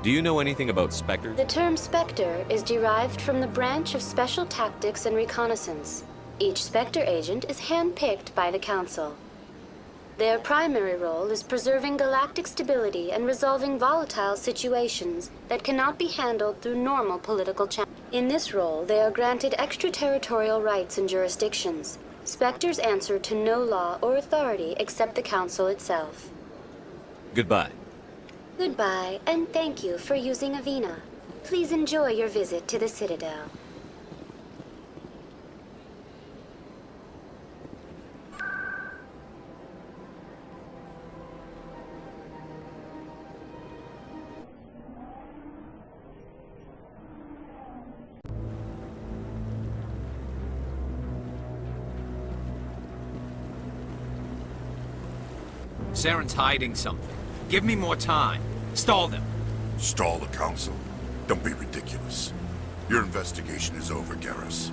Do you know anything about Spectres? The term Spectre is derived from the branch of Special Tactics and Reconnaissance. Each Spectre agent is handpicked by the Council. Their primary role is preserving galactic stability and resolving volatile situations that cannot be handled through normal political channels. In this role, they are granted extraterritorial rights and jurisdictions. Spectres answer to no law or authority except the Council itself. Goodbye. Goodbye, and thank you for using Avina. Please enjoy your visit to the Citadel. Saren's hiding something. Give me more time. Stall them. Stall the Council? Don't be ridiculous. Your investigation is over, Garrus.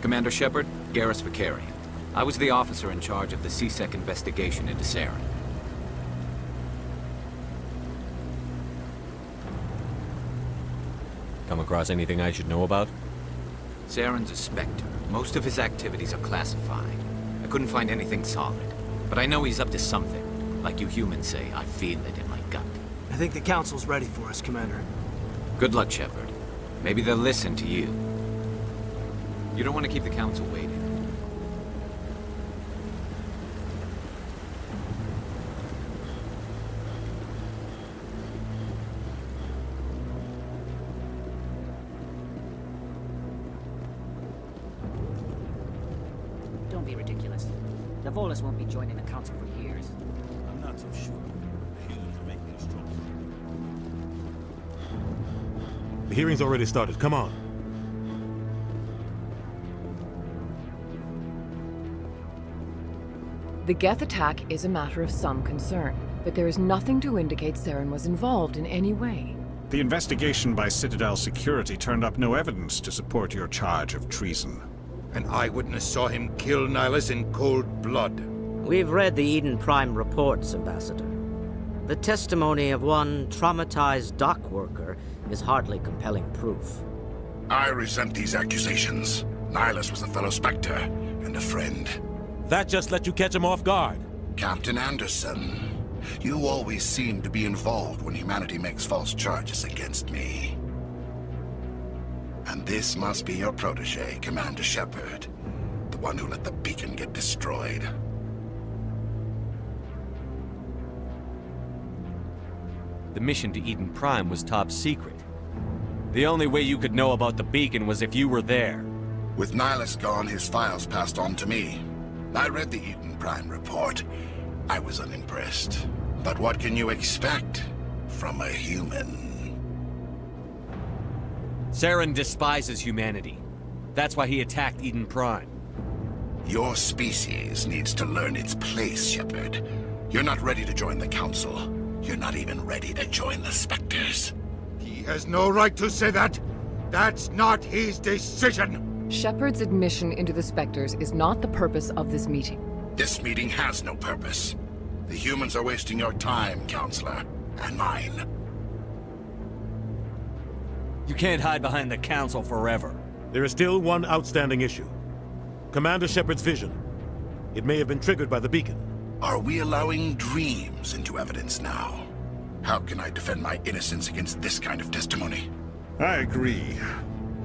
Commander Shepard, Garrus Vakarian. I was the officer in charge of the C-Sec investigation into Saren. Come across anything I should know about? Saren's a Spectre. Most of his activities are classified. I couldn't find anything solid. But I know he's up to something. Like you humans say, I feel it in my gut. I think the Council's ready for us, Commander. Good luck, Shepard. Maybe they'll listen to you. You don't want to keep the Council waiting. Don't be ridiculous. The Volus won't be joining the Council for years. I'm not so sure. Humans are making us strong. The hearing's already started. Come on. The Geth attack is a matter of some concern, but there is nothing to indicate Saren was involved in any way. The investigation by Citadel Security turned up no evidence to support your charge of treason. An eyewitness saw him kill Nihilus in cold blood. We've read the Eden Prime reports, Ambassador. The testimony of one traumatized dock worker is hardly compelling proof. I resent these accusations. Nihilus was a fellow Spectre and a friend. That just let you catch him off guard. Captain Anderson, you always seem to be involved when humanity makes false charges against me. And this must be your protege, Commander Shepard. The one who let the beacon get destroyed. The mission to Eden Prime was top secret. The only way you could know about the beacon was if you were there. With Nihilus gone, his files passed on to me. I read the Eden Prime report. I was unimpressed. But what can you expect from a human? Saren despises humanity. That's why he attacked Eden Prime. Your species needs to learn its place, Shepard. You're not ready to join the Council. You're not even ready to join the Spectres. He has no right to say that. That's not his decision. Shepard's admission into the Spectres is not the purpose of this meeting. This meeting has no purpose. The humans are wasting your time, Counselor, and mine. You can't hide behind the Council forever. There is still one outstanding issue. Commander Shepard's vision. It may have been triggered by the beacon. Are we allowing dreams into evidence now? How can I defend my innocence against this kind of testimony? I agree.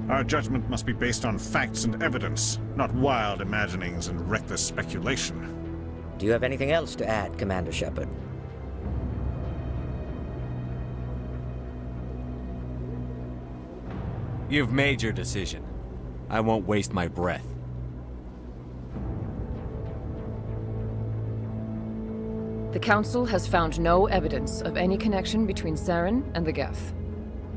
Our judgment must be based on facts and evidence, not wild imaginings and reckless speculation. Do you have anything else to add, Commander Shepard? You've made your decision. I won't waste my breath. The Council has found no evidence of any connection between Saren and the Geth.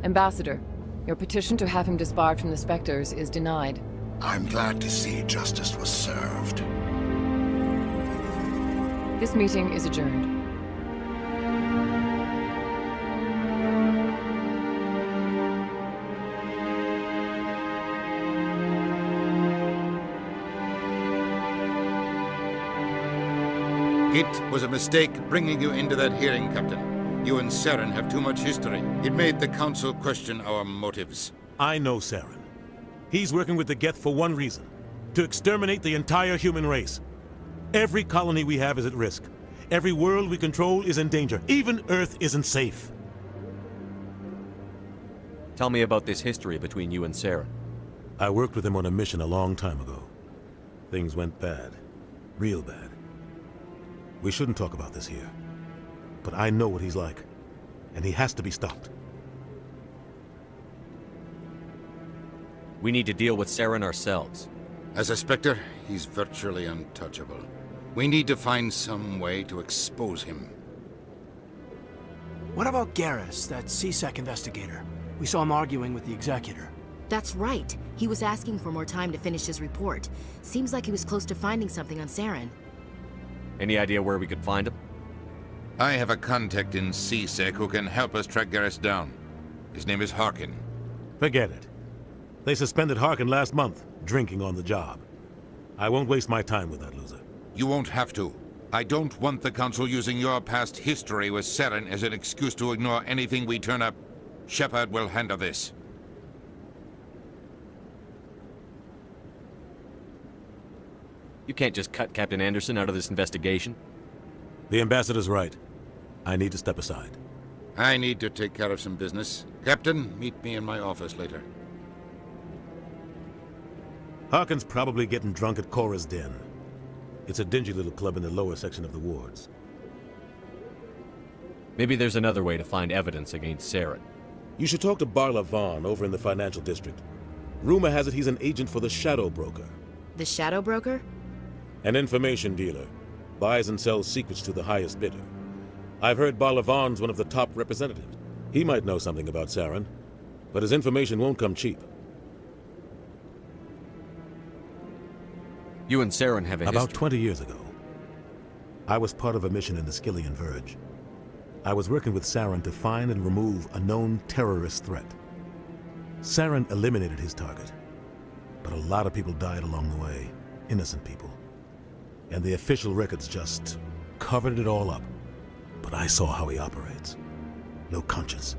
Ambassador, your petition to have him disbarred from the Spectres is denied. I'm glad to see justice was served. This meeting is adjourned. It was a mistake bringing you into that hearing, Captain. You and Saren have too much history. It made the Council question our motives. I know Saren. He's working with the Geth for one reason: to exterminate the entire human race. Every colony we have is at risk. Every world we control is in danger. Even Earth isn't safe. Tell me about this history between you and Saren. I worked with him on a mission a long time ago. Things went bad. Real bad. We shouldn't talk about this here. But I know what he's like. And he has to be stopped. We need to deal with Saren ourselves. As a Spectre, he's virtually untouchable. We need to find some way to expose him. What about Garrus, that CSEC investigator? We saw him arguing with the Executor. That's right. He was asking for more time to finish his report. Seems like he was close to finding something on Saren. Any idea where we could find him? I have a contact in CSEC who can help us track Garrus down. His name is Harkin. Forget it. They suspended Harkin last month, drinking on the job. I won't waste my time with that loser. You won't have to. I don't want the Council using your past history with Saren as an excuse to ignore anything we turn up. Shepard will handle this. You can't just cut Captain Anderson out of this investigation. The Ambassador's right. I need to step aside. I need to take care of some business. Captain, meet me in my office later. Harkin's probably getting drunk at Cora's Den. It's a dingy little club in the lower section of the wards. Maybe there's another way to find evidence against Saren. You should talk to Barla Vaughn over in the financial district. Rumor has it he's an agent for the Shadow Broker. The Shadow Broker? An information dealer. Buys and sells secrets to the highest bidder. I've heard Barla Vaughn's one of the top representatives. He might know something about Saren, but his information won't come cheap. You and Saren have a history. About 20 years ago, I was part of a mission in the Skillian Verge. I was working with Saren to find and remove a known terrorist threat. Saren eliminated his target, but a lot of people died along the way, innocent people. And the official records just covered it all up. But I saw how he operates. No conscience,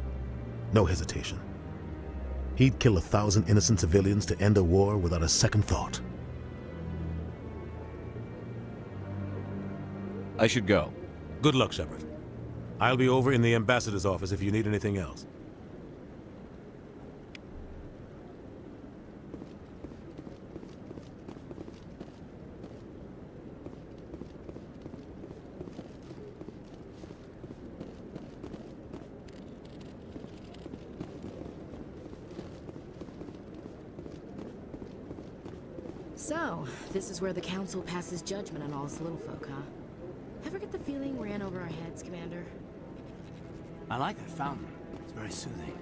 no hesitation. He'd kill 1,000 innocent civilians to end a war without a second thought. I should go. Good luck, Shepard. I'll be over in the Ambassador's office if you need anything else. So, this is where the Council passes judgment on all us little folk, huh? Ever get the feeling we're in over our heads, Commander? I like that fountain. It's very soothing.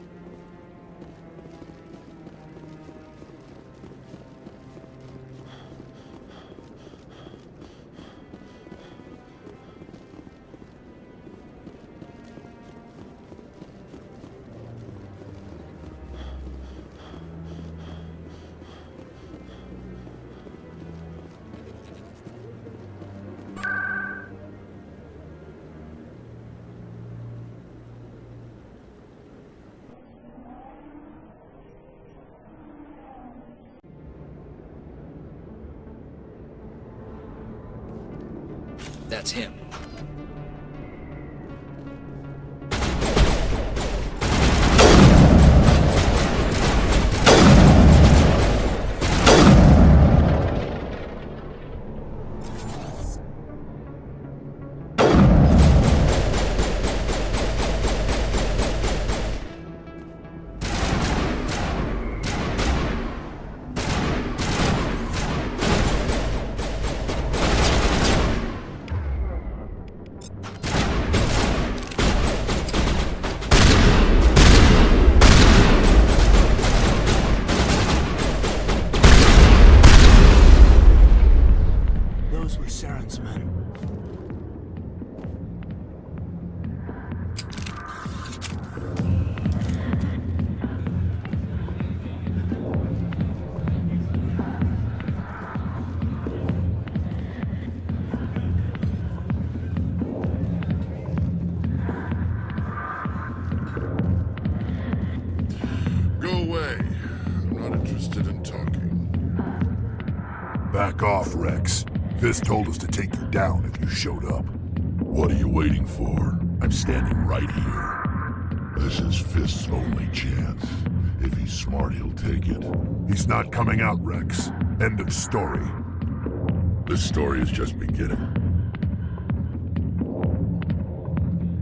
That's him. not interested in talking. Back off, Rex. Fist told us to take you down if you showed up. What are you waiting for? I'm standing right here. This is Fist's only chance. If he's smart, he'll take it. He's not coming out, Rex. End of story. This story is just beginning.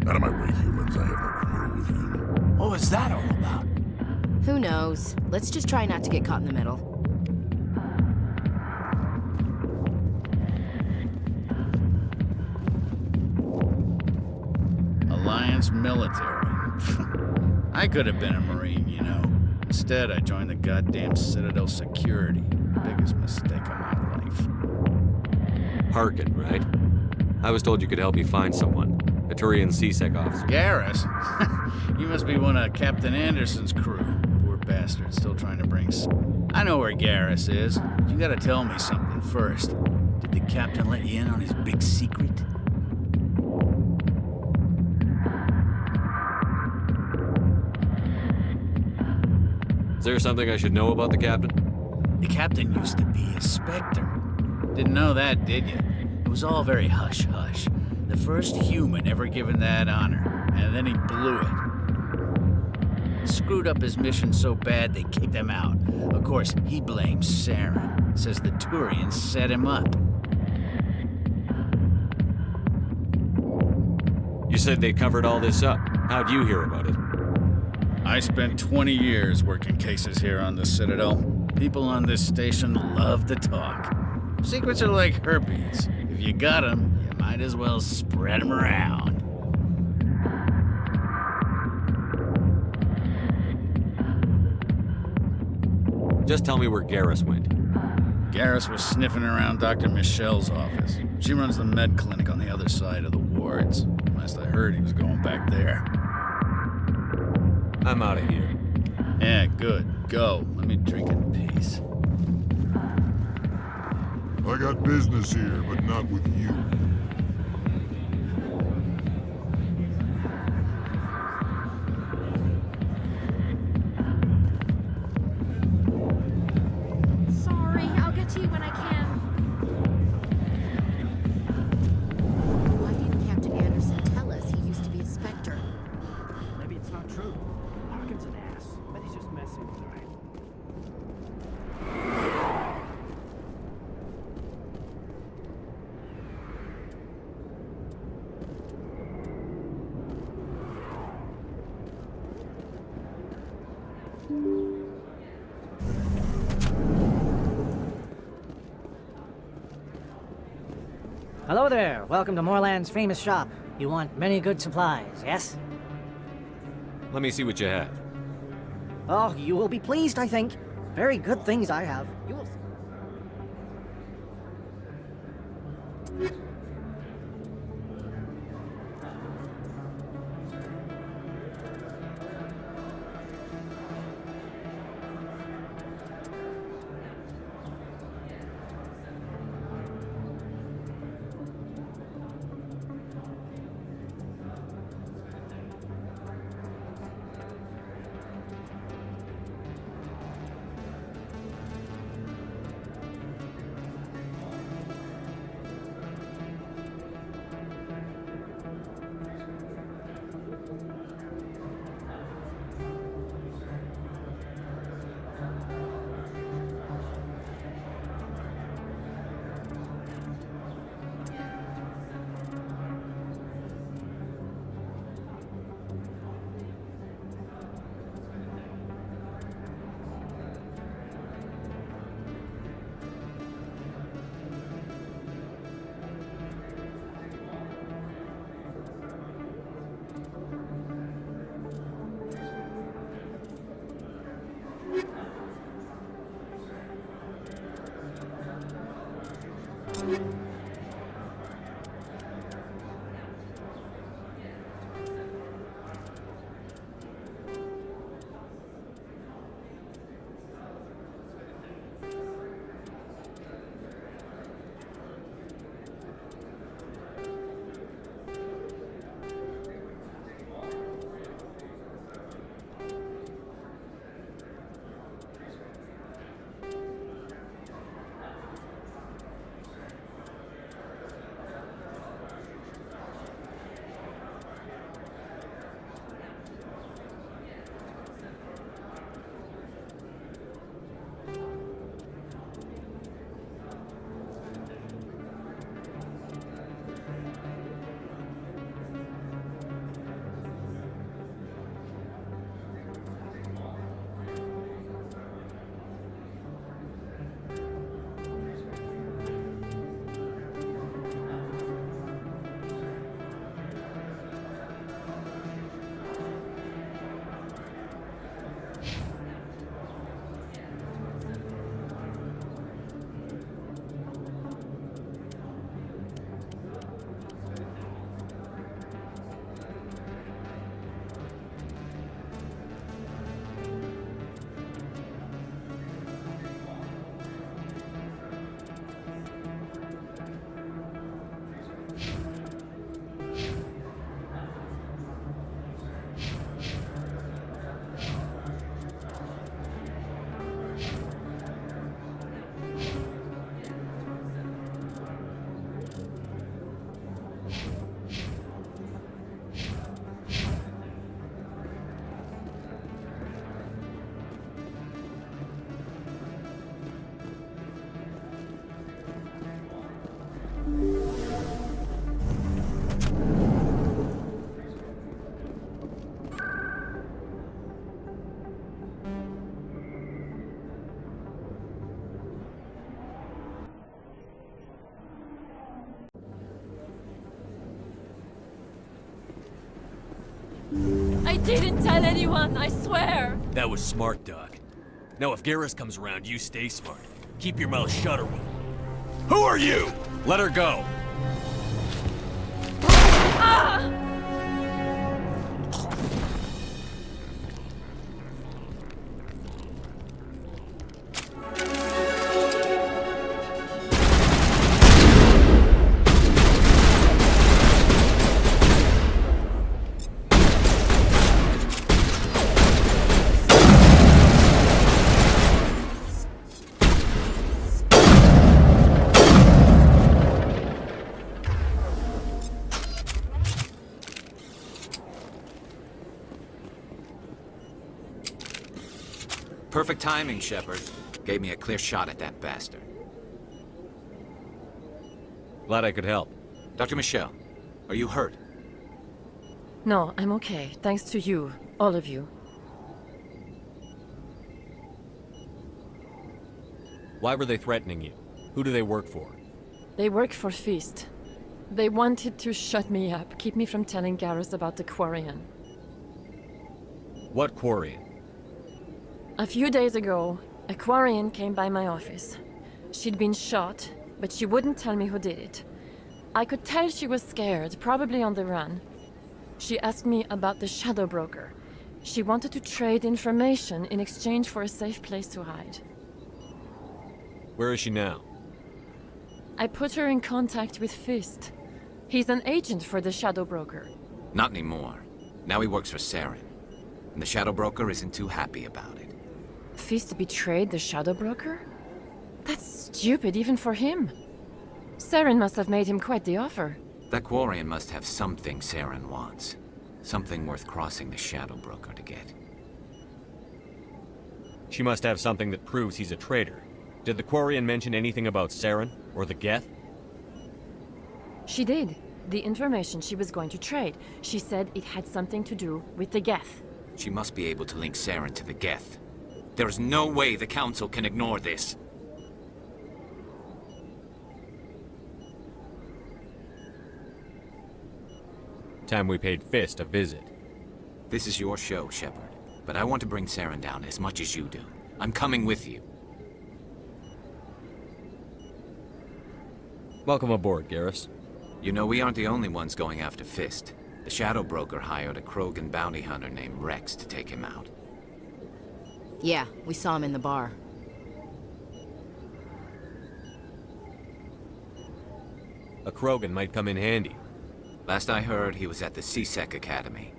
Out of my way, humans. I have no quarrel with you. What was that all about? Who knows? Let's just try not to get caught in the middle. Alliance military. I could have been a Marine, you know. Instead, I joined the goddamn Citadel Security. Biggest mistake of my life. Harkin, right? I was told you could help me find someone. A Turian CSEC officer. Garrus? You must be one of Captain Anderson's crew. Poor bastard, still trying to bring... I know where Garrus is. But you gotta tell me something first. Did the captain let you in on his big secret? Is there something I should know about the captain? The captain used to be a Spectre. Didn't know that, did you? It was all very hush-hush. The first human ever given that honor, and then he blew it. Screwed up his mission so bad they kicked him out. Of course, he blames Saren. Says the Turians set him up. You said they covered all this up. How'd you hear about it? I spent 20 years working cases here on the Citadel. People on this station love to talk. Secrets are like herpes. If you got them, you might as well spread them around. Just tell me where Garrus went. Garrus was sniffing around Dr. Michelle's office. She runs the med clinic on the other side of the wards. Last I heard, he was going back there. I'm out of here. Yeah, good. Go. Let me drink in peace. I got business here, but not with you. Sorry, I'll get to you when I can. Why didn't Captain Anderson tell us he used to be a Spectre? Maybe it's not true. Harkin's an ass. But he's just messing with her. Hello there. Welcome to Moorland's famous shop. You want many good supplies, yes? Let me see what you have. Oh, you will be pleased, I think. Very good things I have. You will... didn't tell anyone, I swear! That was smart, Doc. Now if Garrus comes around, you stay smart. Keep your mouth shut or we'll... Who are you? Let her go. Ah! Perfect timing, Shepard. Gave me a clear shot at that bastard. Glad I could help. Dr. Michelle, are you hurt? No, I'm okay. Thanks to you. All of you. Why were they threatening you? Who do they work for? They work for Feast. They wanted to shut me up, keep me from telling Garrus about the Quarian. What Quarian? A few days ago, a Quarian came by my office. She'd been shot, but she wouldn't tell me who did it. I could tell she was scared, probably on the run. She asked me about the Shadow Broker. She wanted to trade information in exchange for a safe place to hide. Where is she now? I put her in contact with Fist. He's an agent for the Shadow Broker. Not anymore. Now he works for Saren. And the Shadow Broker isn't too happy about it. Fist betrayed the Shadow Broker? That's stupid even for him. Saren must have made him quite the offer. That Quarian must have something Saren wants. Something worth crossing the Shadow Broker to get. She must have something that proves he's a traitor. Did the Quarian mention anything about Saren or the Geth? She did. The information she was going to trade. She said it had something to do with the Geth. She must be able to link Saren to the Geth. There is no way the Council can ignore this. Time we paid Fist a visit. This is your show, Shepard. But I want to bring Saren down as much as you do. I'm coming with you. Welcome aboard, Garrus. You know, we aren't the only ones going after Fist. The Shadow Broker hired a Krogan bounty hunter named Rex to take him out. Yeah, we saw him in the bar. A Krogan might come in handy. Last I heard, he was at the C-Sec Academy.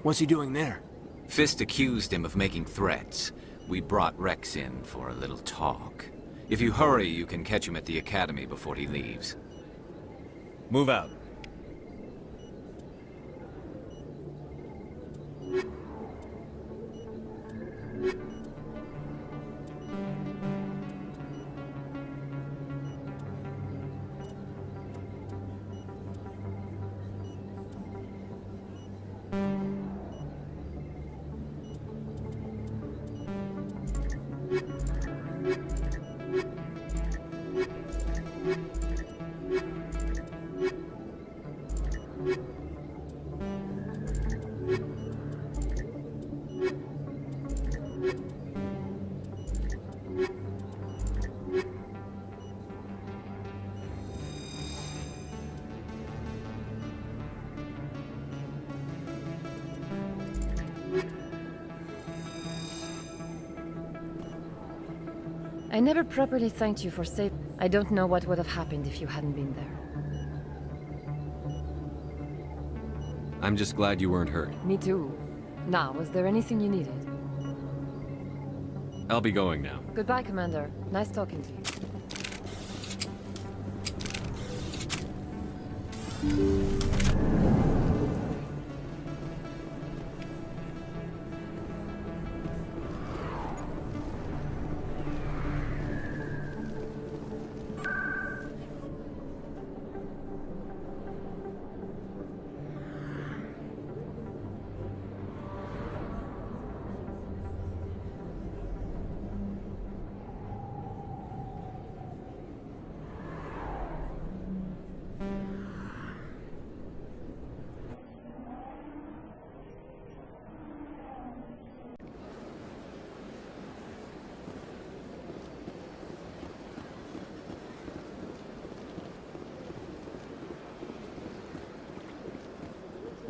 What's he doing there? Fist accused him of making threats. We brought Rex in for a little talk. If you hurry, you can catch him at the Academy before he leaves. Move out. I never properly thanked you for saving. I don't know what would have happened if you hadn't been there. I'm just glad you weren't hurt. Me too. Now, was there anything you needed? I'll be going now. Goodbye, Commander. Nice talking to you.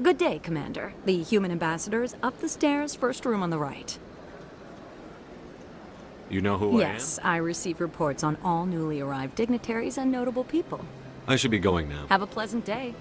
Good day, Commander. The human ambassador is up the stairs, first room on the right. You know who Yes, I receive reports on all newly arrived dignitaries and notable people. I should be going now. Have a pleasant day.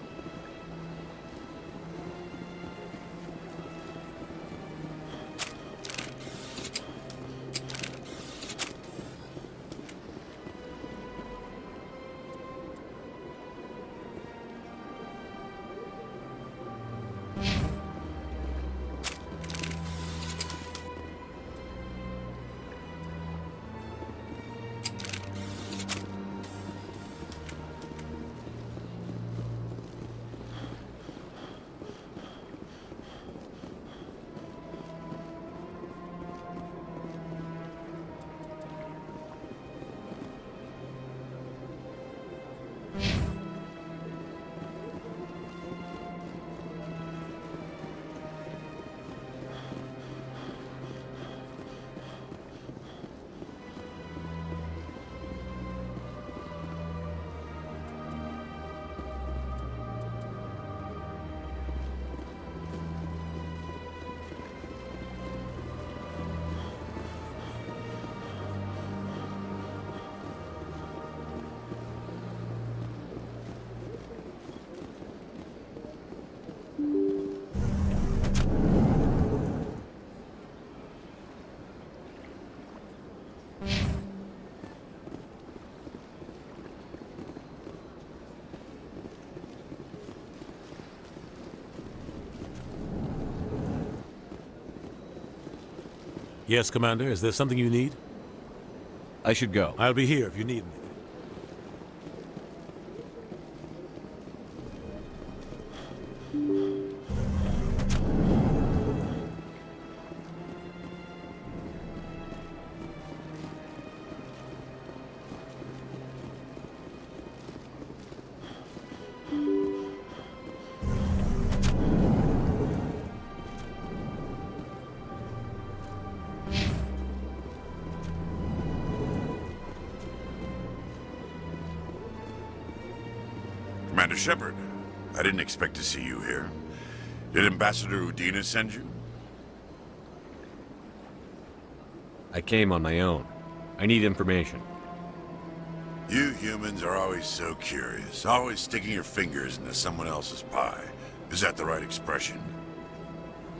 Yes, Commander. Is there something you need? I should go. I'll be here if you need me. Commander Shepard, I didn't expect to see you here. Did Ambassador Udina send you? I came on my own. I need information. You humans are always so curious, always sticking your fingers into someone else's pie. Is that the right expression?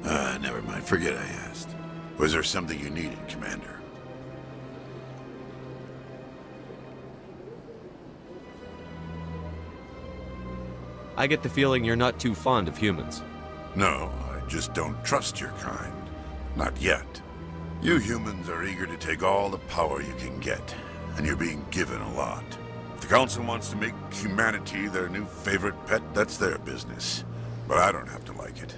Never mind, forget I asked. Was there something you needed, Commander? I get the feeling you're not too fond of humans. No, I just don't trust your kind. Not yet. You humans are eager to take all the power you can get, and you're being given a lot. If the Council wants to make humanity their new favorite pet, that's their business. But I don't have to like it.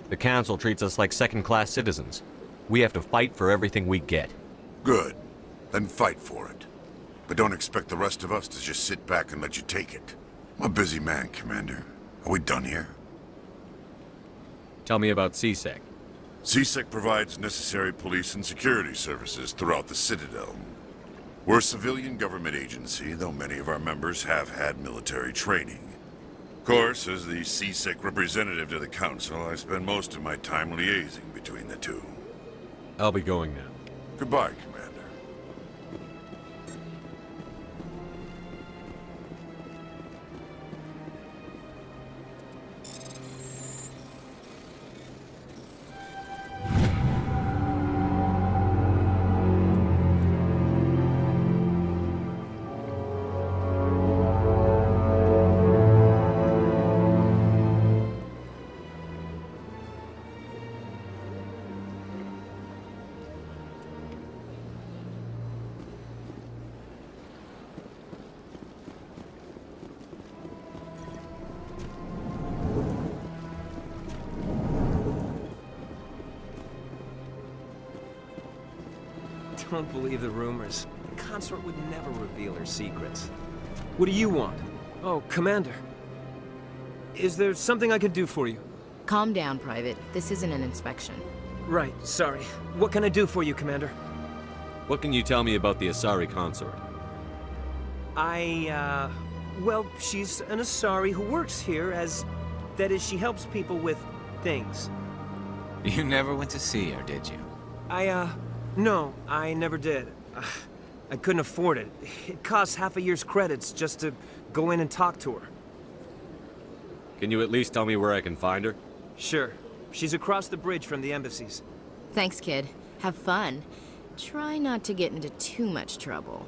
The Council treats us like second-class citizens. We have to fight for everything we get. Good. Then fight for it. But don't expect the rest of us to just sit back and let you take it. I'm a busy man, Commander. Are we done here? Tell me about CSEC. CSEC provides necessary police and security services throughout the Citadel. We're a civilian government agency, though many of our members have had military training. Of course, as the CSEC representative to the Council, I spend most of my time liaising between the two. I'll be going now. Goodbye, Commander. Don't believe the rumors. The consort would never reveal her secrets. What do you want? Oh, Commander. Is there something I can do for you? Calm down, Private. This isn't an inspection. Right, sorry. What can I do for you, Commander? What can you tell me about the Asari consort? Well, she's an Asari who works here as... that is, she helps people with things. You never went to see her, did you? No, I never did. I couldn't afford it. It costs half a year's credits just to go in and talk to her. Can you at least tell me where I can find her? Sure. She's across the bridge from the embassies. Thanks, kid. Have fun. Try not to get into too much trouble.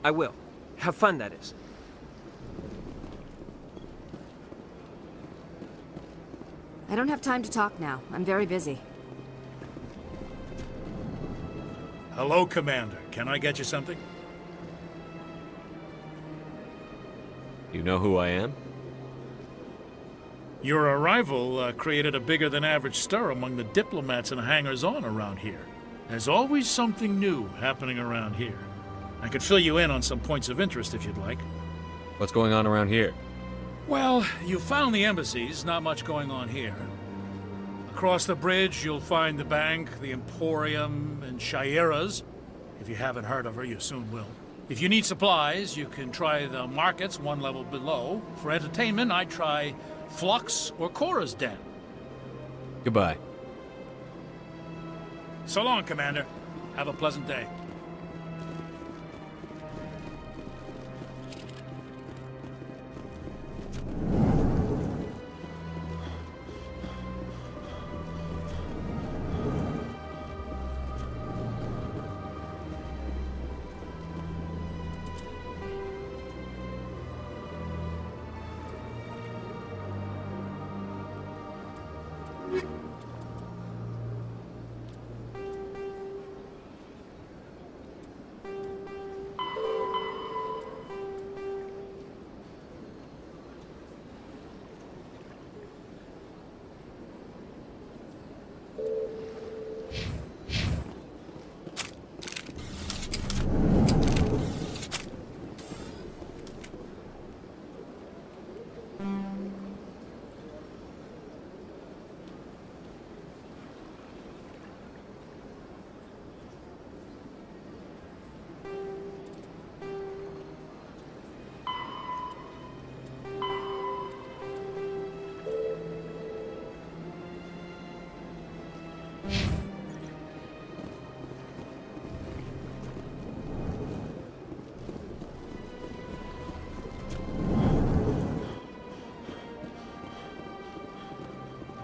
I will. Have fun, that is. I don't have time to talk now. I'm very busy. Hello, Commander. Can I get you something? You know who I am? Your arrival created a bigger-than-average stir among the diplomats and hangers-on around here. There's always something new happening around here. I could fill you in on some points of interest if you'd like. What's going on around here? Well, you found the embassies, not much going on here. Across the bridge, you'll find the bank, the Emporium, and Shaira's. If you haven't heard of her, you soon will. If you need supplies, you can try the markets one level below. For entertainment, I'd try Flux or Cora's Den. Goodbye. So long, Commander. Have a pleasant day.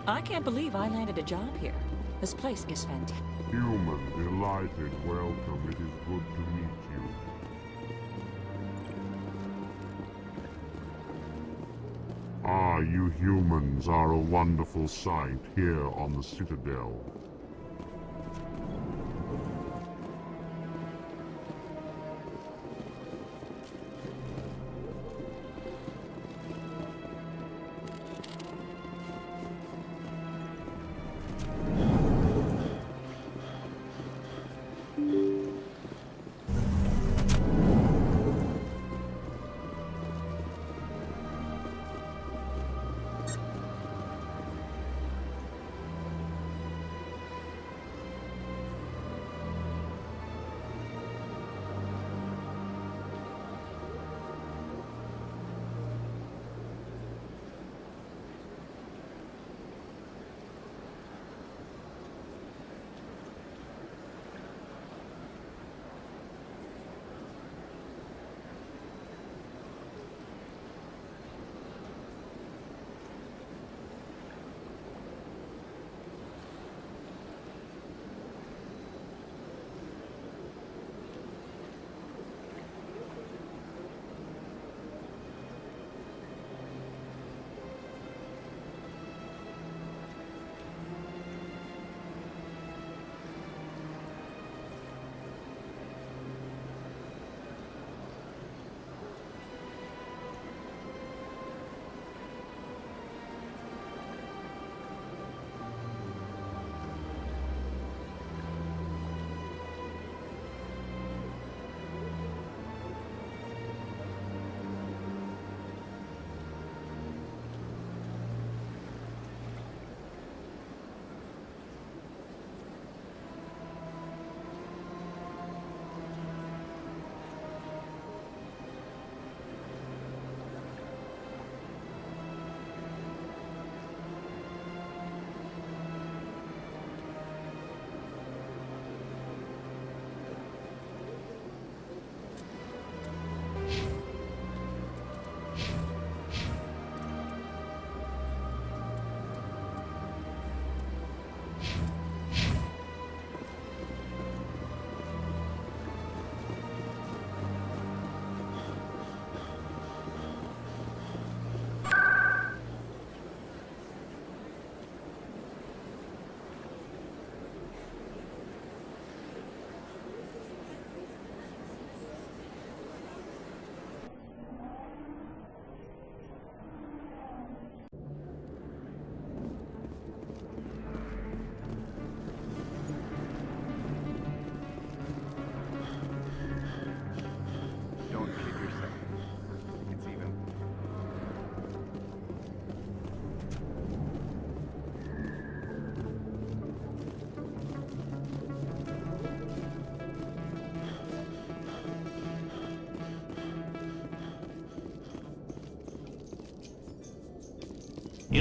I can't believe I landed a job here. This place is fantastic. Human, delighted, welcome. It is good to meet you. Ah, you humans are a wonderful sight here on the Citadel.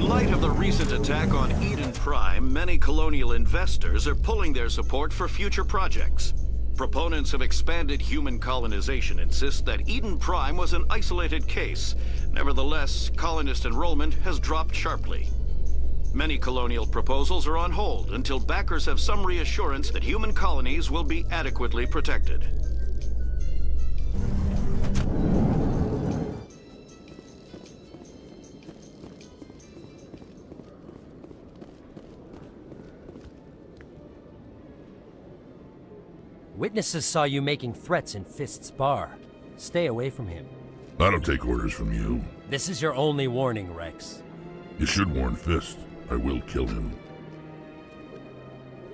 In light of the recent attack on Eden Prime, many colonial investors are pulling their support for future projects. Proponents of expanded human colonization insist that Eden Prime was an isolated case. Nevertheless, colonist enrollment has dropped sharply. Many colonial proposals are on hold until backers have some reassurance that human colonies will be adequately protected. Witnesses saw you making threats in Fist's bar. Stay away from him. I don't take orders from you. This is your only warning, Rex. You should warn Fist. I will kill him.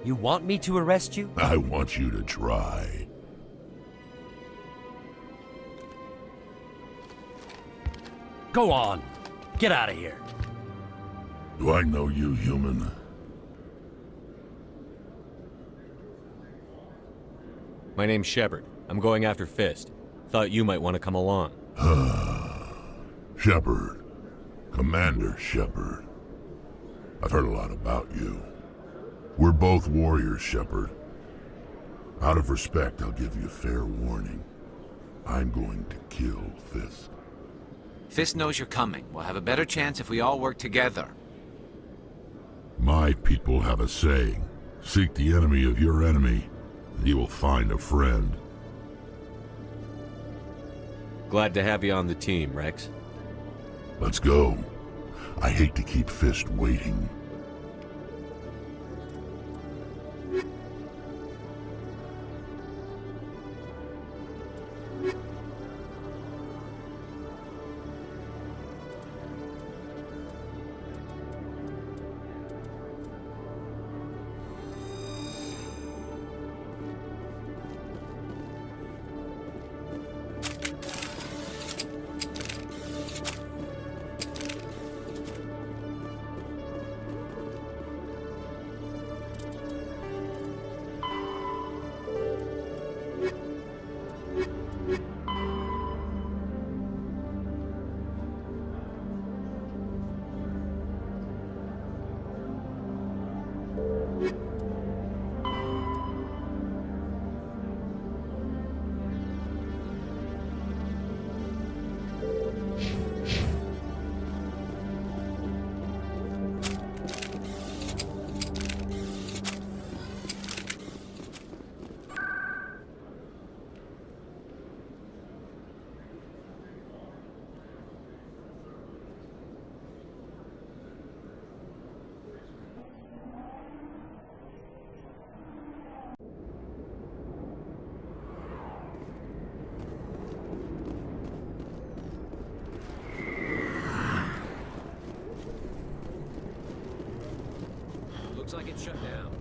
You want me to arrest you? I want you to try. Go on. Get out of here. Do I know you, human? My name's Shepard. I'm going after Fist. Thought you might want to come along. Shepard. Commander Shepard. I've heard a lot about you. We're both warriors, Shepard. Out of respect, I'll give you a fair warning. I'm going to kill Fist. Fist knows you're coming. We'll have a better chance if we all work together. My people have a saying. Seek the enemy of your enemy, and you will find a friend. Glad to have you on the team, Rex. Let's go. I hate to keep Fist waiting. Looks like it's shut down.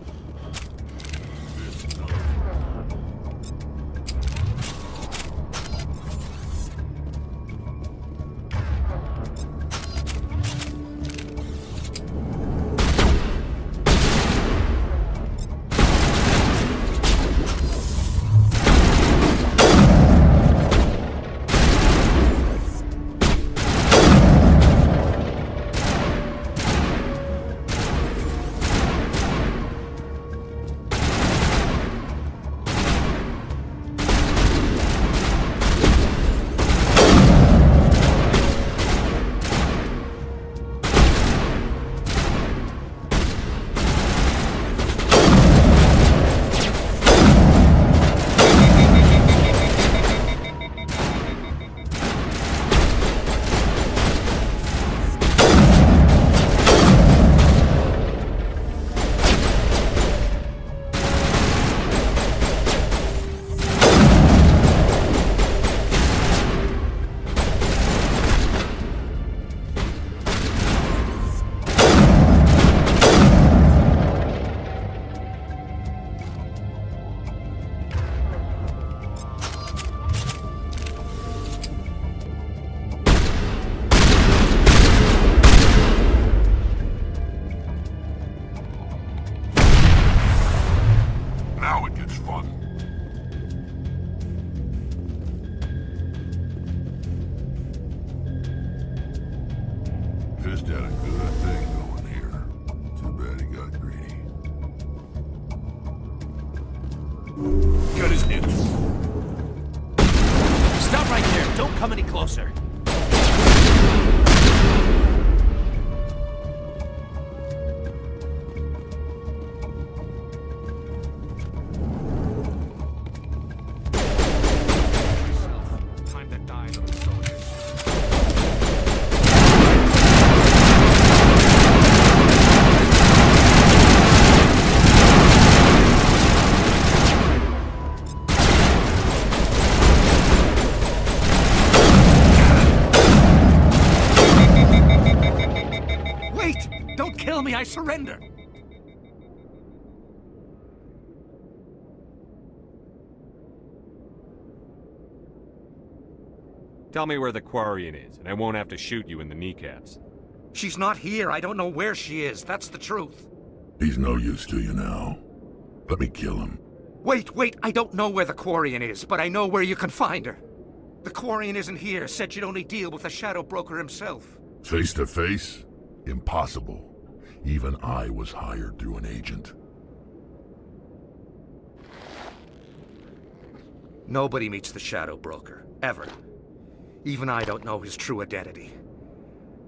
Good as new. Stop right there. Don't come any closer. Time to die, little soldiers. Wait! Don't kill me, I surrender! Tell me where the Quarian is, and I won't have to shoot you in the kneecaps. She's not here. I don't know where she is. That's the truth. He's no use to you now. Let me kill him. Wait. I don't know where the Quarian is, but I know where you can find her. The Quarian isn't here. Said she'd only deal with the Shadow Broker himself. Face to face? Impossible. Even I was hired through an agent. Nobody meets the Shadow Broker. Ever. Even I don't know his true identity.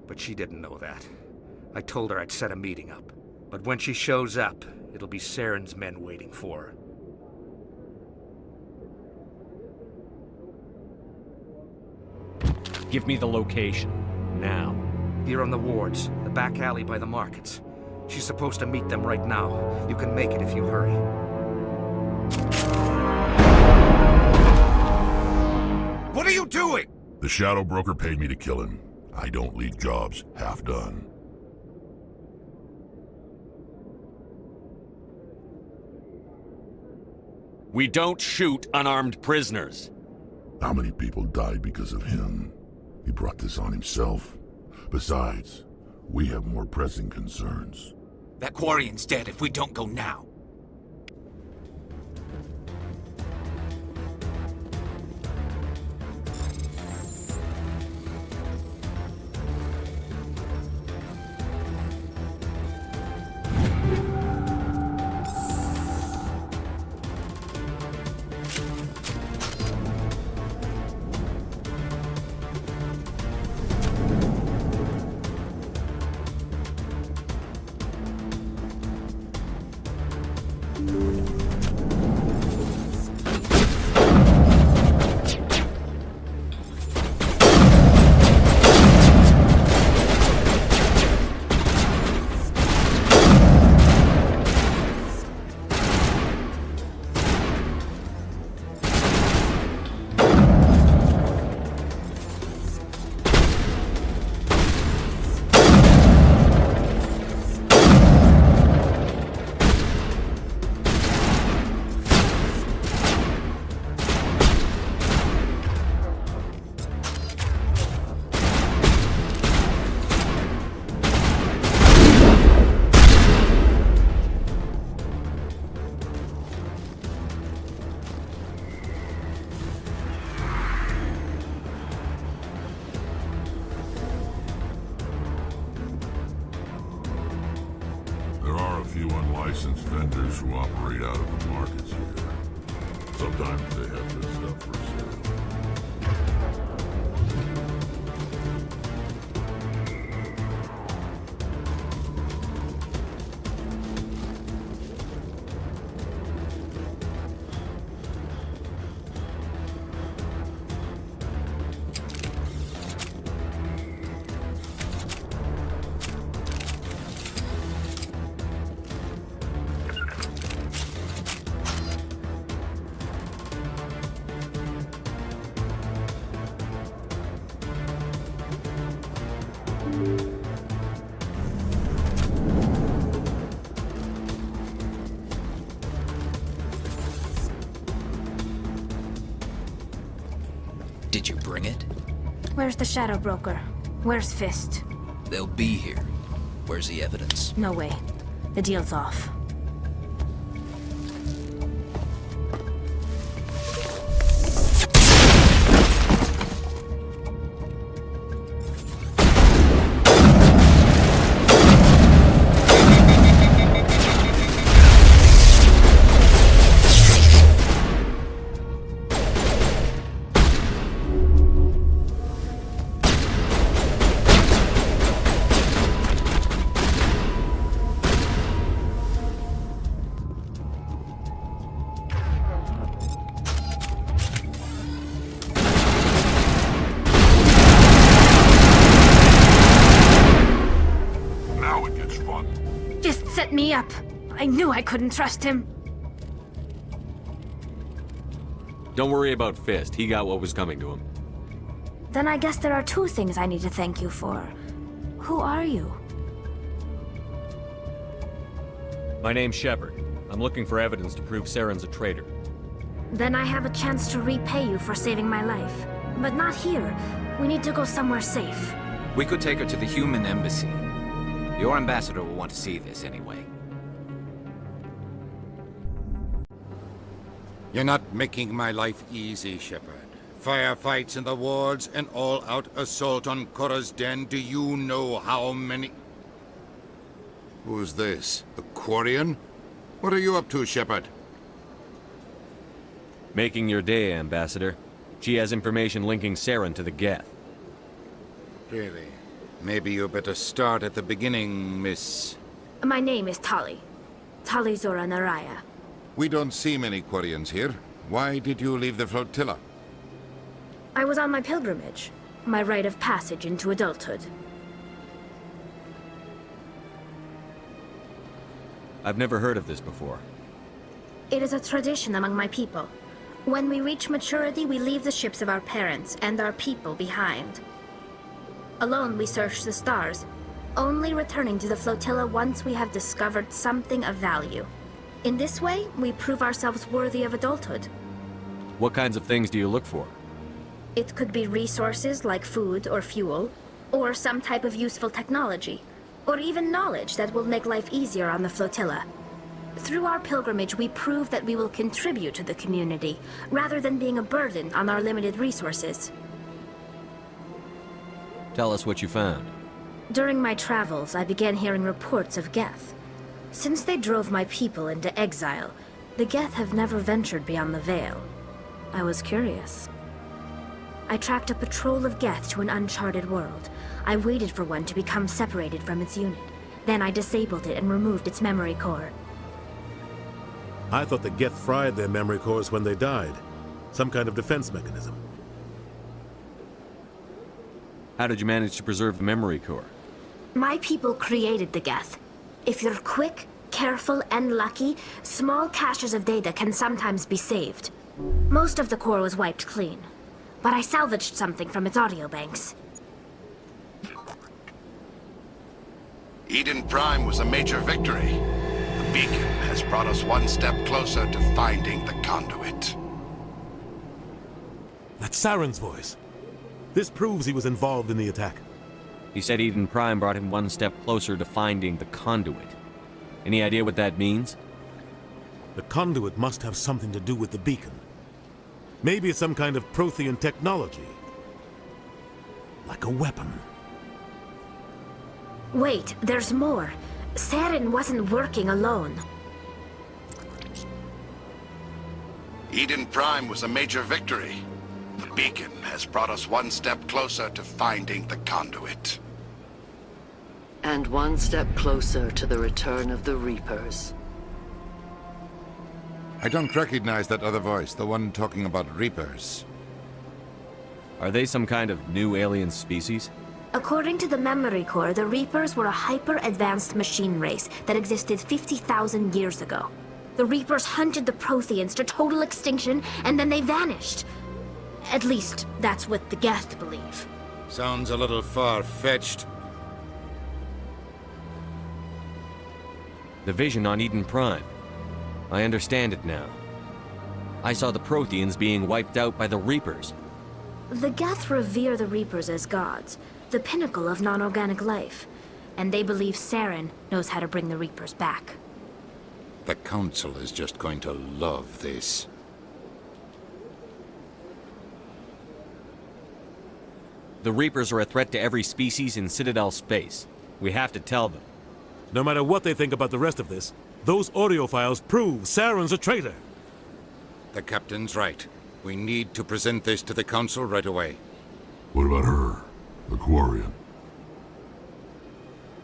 But she didn't know that. I told her I'd set a meeting up. But when she shows up, it'll be Saren's men waiting for her. Give me the location. Now. Here on the wards, the back alley by the markets. She's supposed to meet them right now. You can make it if you hurry. What are you doing? The Shadow Broker paid me to kill him. I don't leave jobs half done. We don't shoot unarmed prisoners. How many people died because of him? He brought this on himself. Besides, we have more pressing concerns. That Quarian's dead if we don't go now. Unlicensed vendors who operate out of the markets here. Sometimes they have good stuff for sale. Did you bring it? Where's the Shadow Broker? Where's Fist? They'll be here. Where's the evidence? No way. The deal's off. me up. I knew I couldn't trust him. Don't worry about Fist. He got what was coming to him. Then I guess there are two things I need to thank you for. Who are you? My name's Shepard. I'm looking for evidence to prove Saren's a traitor. Then I have a chance to repay you for saving my life. But not here. We need to go somewhere safe. We could take her to the human embassy. Your ambassador will want to see this anyway. You're not making my life easy, Shepard. Firefights in the wards, an all-out assault on Korra's den. Do you know how many... Who's this? The Quarian? What are you up to, Shepard? Making your day, Ambassador. She has information linking Saren to the Geth. Really? Maybe you better start at the beginning, Miss... My name is Tali. Tali Zora Naraya. We don't see many Quarians here. Why did you leave the flotilla? I was on my pilgrimage. My rite of passage into adulthood. I've never heard of this before. It is a tradition among my people. When we reach maturity, we leave the ships of our parents and our people behind. Alone, we search the stars, only returning to the flotilla once we have discovered something of value. In this way, we prove ourselves worthy of adulthood. What kinds of things do you look for? It could be resources like food or fuel, or some type of useful technology, or even knowledge that will make life easier on the flotilla. Through our pilgrimage, we prove that we will contribute to the community, rather than being a burden on our limited resources. Tell us what you found. During my travels, I began hearing reports of Geth. Since they drove my people into exile, the Geth have never ventured beyond the Veil. I was curious. I tracked a patrol of Geth to an uncharted world. I waited for one to become separated from its unit. Then I disabled it and removed its memory core. I thought the Geth fried their memory cores when they died. Some kind of defense mechanism. How did you manage to preserve the memory core? My people created the Geth. If you're quick, careful, and lucky, small caches of data can sometimes be saved. Most of the core was wiped clean, but I salvaged something from its audio banks. Eden Prime was a major victory. The beacon has brought us one step closer to finding the conduit. That's Saren's voice. This proves he was involved in the attack. He said Eden Prime brought him one step closer to finding the conduit. Any idea what that means? The conduit must have something to do with the beacon. Maybe it's some kind of Prothean technology. Like a weapon. Wait, there's more. Saren wasn't working alone. Eden Prime was a major victory. The beacon has brought us one step closer to finding the conduit. And one step closer to the return of the Reapers. I don't recognize that other voice, the one talking about Reapers. Are they some kind of new alien species? According to the memory core, the Reapers were a hyper-advanced machine race that existed 50,000 years ago. The Reapers hunted the Protheans to total extinction, and then they vanished. At least, that's what the Geth believe. Sounds a little far-fetched. The vision on Eden Prime. I understand it now. I saw the Protheans being wiped out by the Reapers. The Geth revere the Reapers as gods, the pinnacle of non-organic life. And they believe Saren knows how to bring the Reapers back. The Council is just going to love this. The Reapers are a threat to every species in Citadel space. We have to tell them. No matter what they think about the rest of this, those audio files prove Saren's a traitor. The Captain's right. We need to present this to the Council right away. What about her, the Quarian?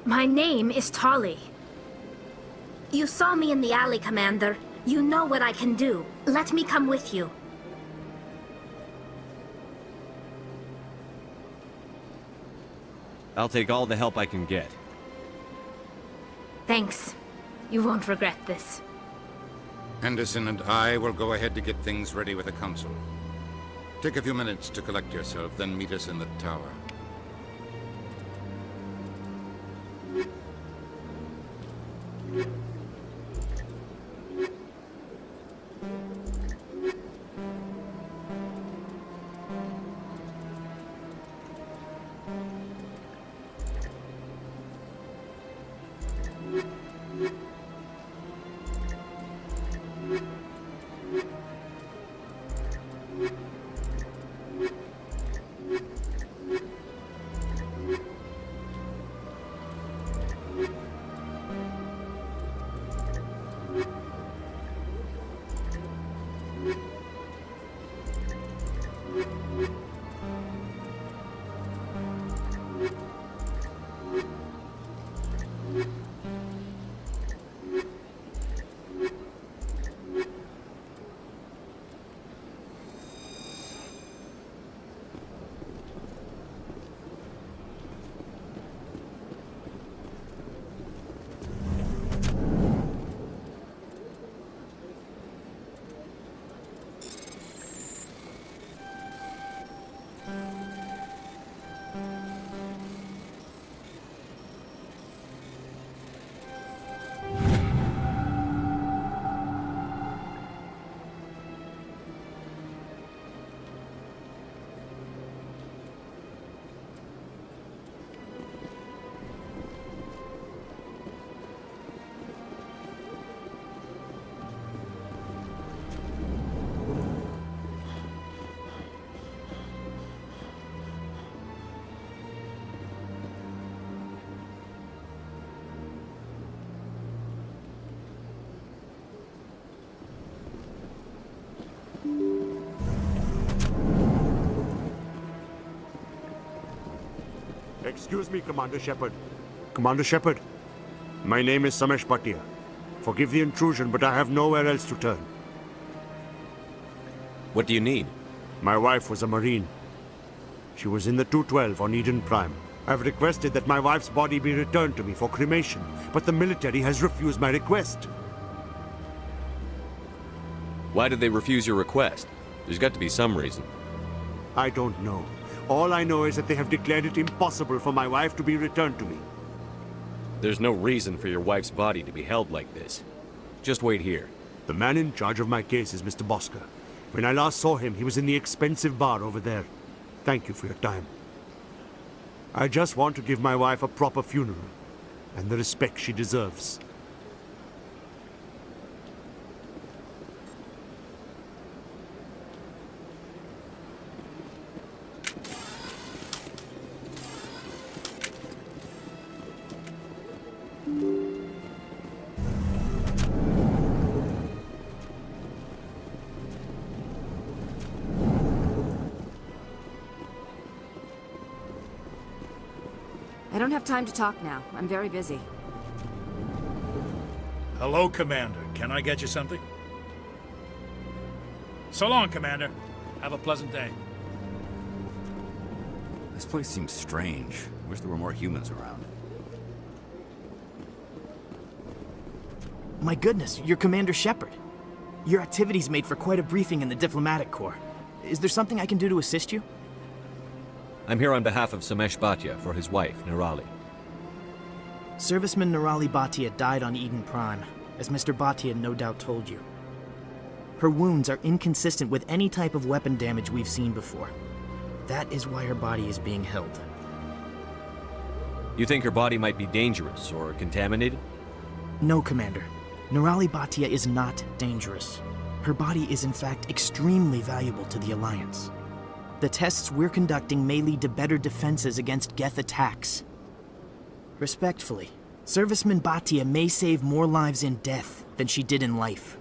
My name is Tali. You saw me in the alley, Commander. You know what I can do. Let me come with you. I'll take all the help I can get. Thanks. You won't regret this. Anderson and I will go ahead to get things ready with the Council. Take a few minutes to collect yourself, then meet us in the tower. Excuse me, Commander Shepard. Commander Shepard, my name is Samesh Bhatia. Forgive the intrusion, but I have nowhere else to turn. What do you need? My wife was a Marine. She was in the 212 on Eden Prime. I've requested that my wife's body be returned to me for cremation, but the military has refused my request. Why did they refuse your request? There's got to be some reason. I don't know. All I know is that they have declared it impossible for my wife to be returned to me. There's no reason for your wife's body to be held like this. Just wait here. The man in charge of my case is Mr. Bosca. When I last saw him, he was in the expensive bar over there. Thank you for your time. I just want to give my wife a proper funeral, and the respect she deserves. I don't have time to talk now. I'm very busy. Hello, Commander. Can I get you something? So long, Commander. Have a pleasant day. This place seems strange. Wish there were more humans around. My goodness, you're Commander Shepard. Your activities made for quite a briefing in the Diplomatic Corps. Is there something I can do to assist you? I'm here on behalf of Samesh Bhatia for his wife, Nirali. Serviceman Nirali Bhatia died on Eden Prime, as Mr. Bhatia no doubt told you. Her wounds are inconsistent with any type of weapon damage we've seen before. That is why her body is being held. You think her body might be dangerous or contaminated? No, Commander. Nirali Bhatia is not dangerous. Her body is in fact extremely valuable to the Alliance. The tests we're conducting may lead to better defenses against Geth attacks. Respectfully, Serviceman Bhatia may save more lives in death than she did in life.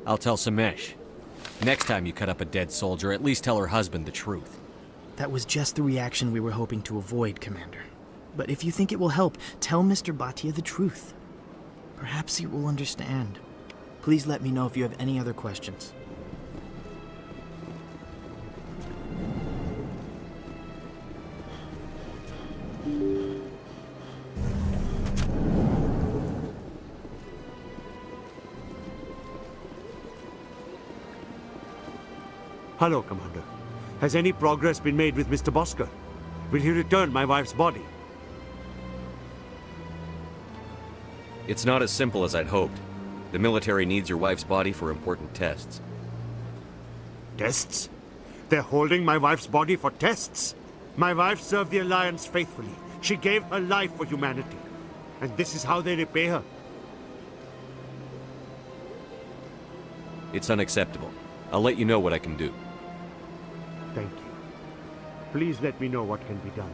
I'll tell Samesh. Next time you cut up a dead soldier, at least tell her husband the truth. That was just the reaction we were hoping to avoid, Commander. But if you think it will help, tell Mr. Bhatia the truth. Perhaps he will understand. Please let me know if you have any other questions. Hello, Commander. Has any progress been made with Mr. Bosker? Will he return my wife's body? It's not as simple as I'd hoped. The military needs your wife's body for important tests. Tests? They're holding my wife's body for tests? My wife served the Alliance faithfully. She gave her life for humanity. And this is how they repay her. It's unacceptable. I'll let you know what I can do. Thank you. Please let me know what can be done.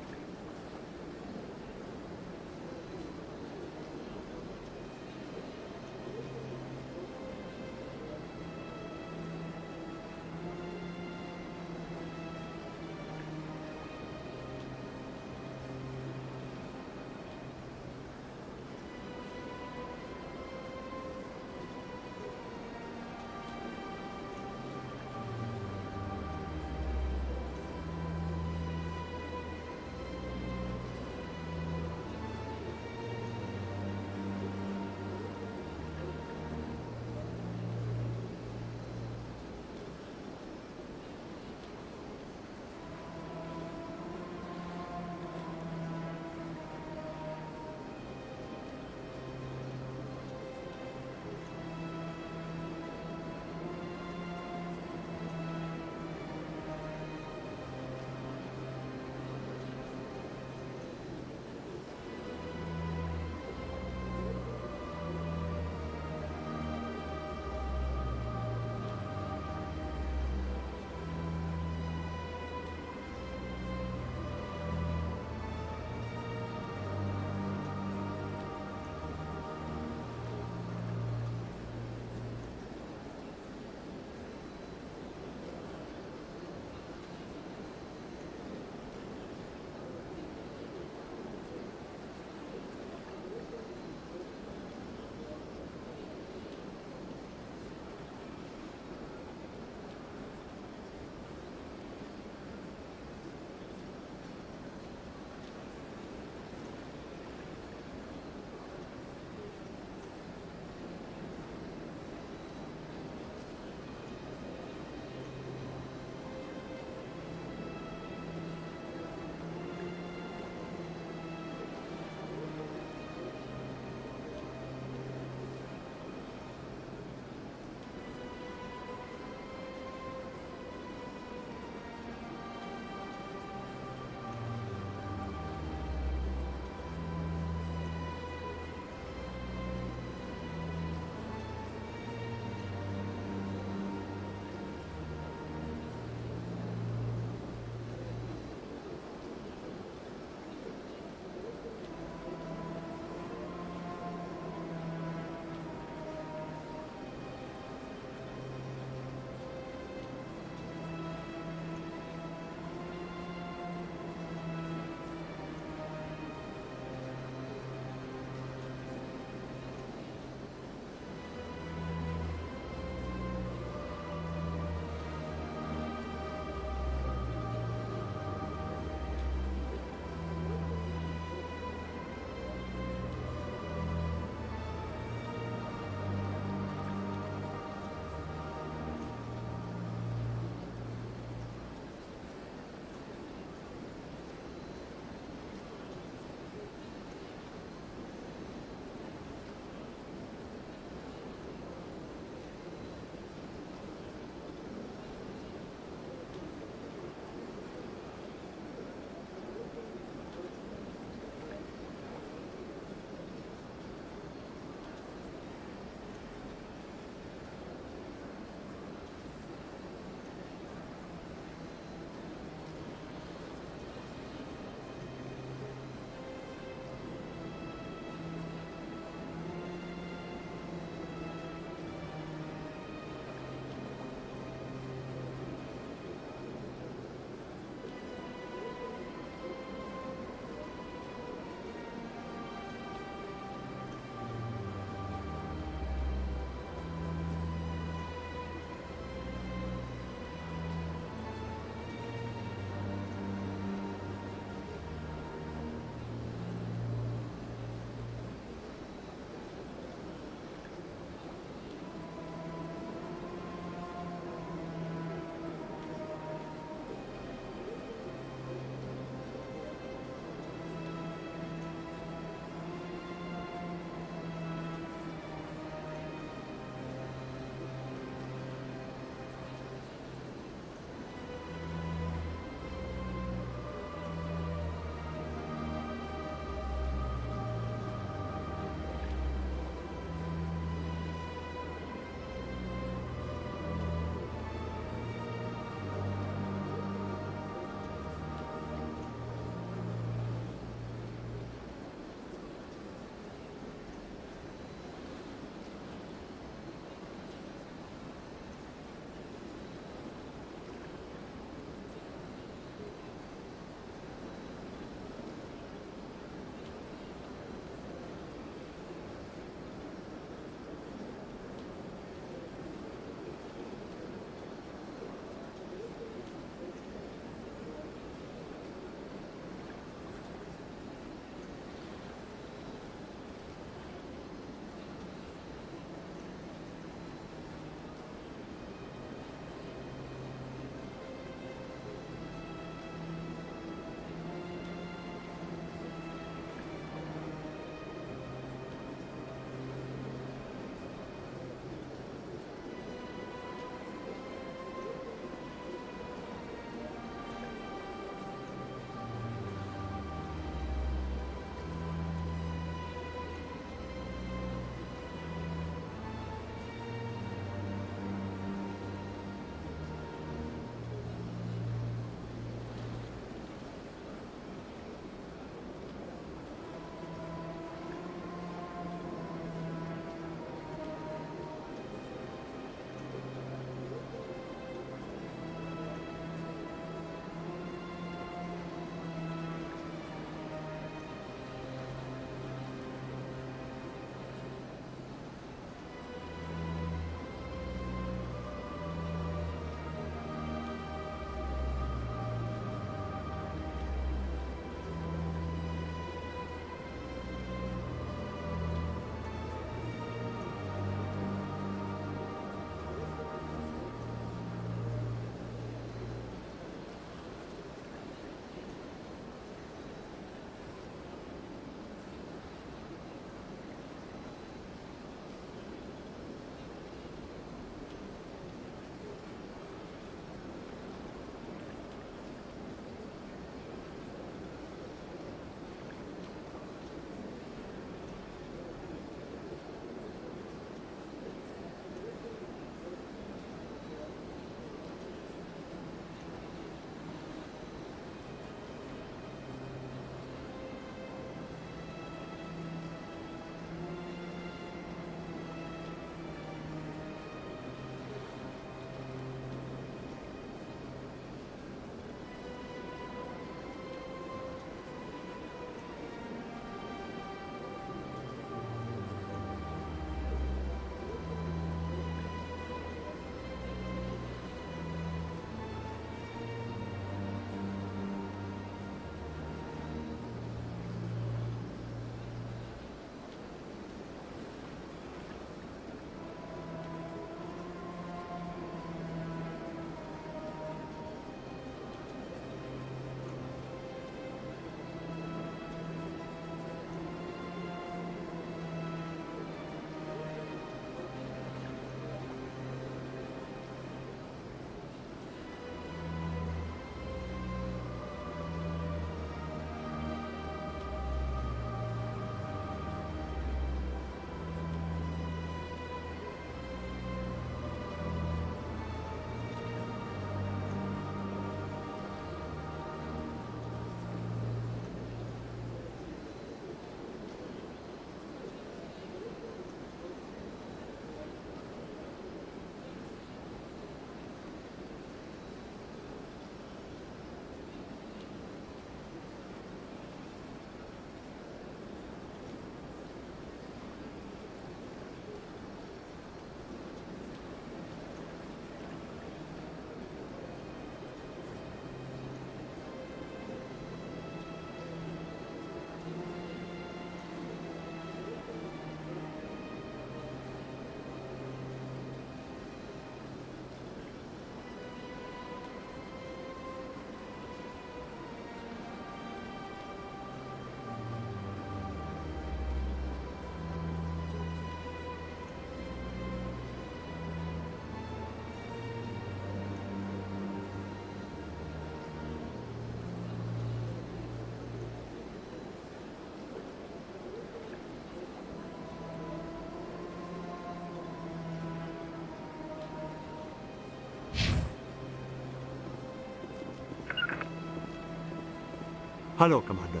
Hello, Commander.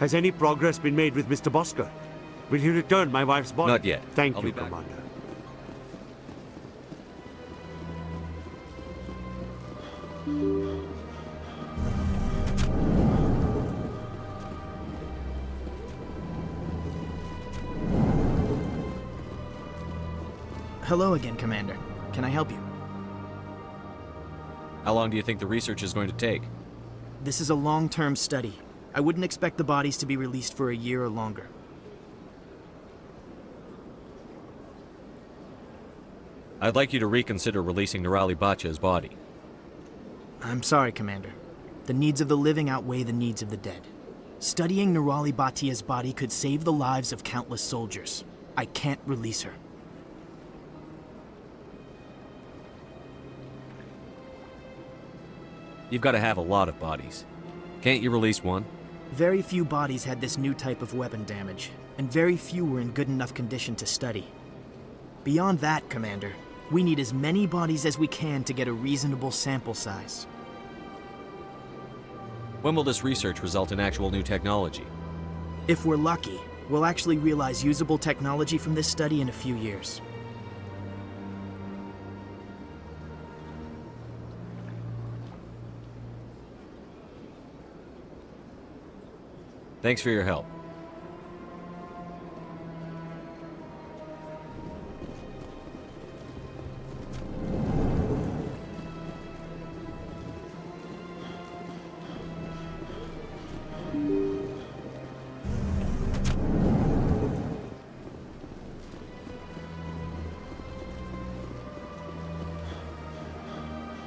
Has any progress been made with Mr. Bosker? Will he return my wife's body? Not yet. Thank I'll you, be back. Commander. Hello again, Commander. Can I help you? How long do you think the research is going to take? This is a long-term study. I wouldn't expect the bodies to be released for a year or longer. I'd like you to reconsider releasing Nirali Bachya's body. I'm sorry, Commander. The needs of the living outweigh the needs of the dead. Studying Nirali Bhattia's body could save the lives of countless soldiers. I can't release her. You've got to have a lot of bodies. Can't you release one? Very few bodies had this new type of weapon damage, and very few were in good enough condition to study. Beyond that, Commander, we need as many bodies as we can to get a reasonable sample size. When will this research result in actual new technology? If we're lucky, we'll actually realize usable technology from this study in a few years. Thanks for your help.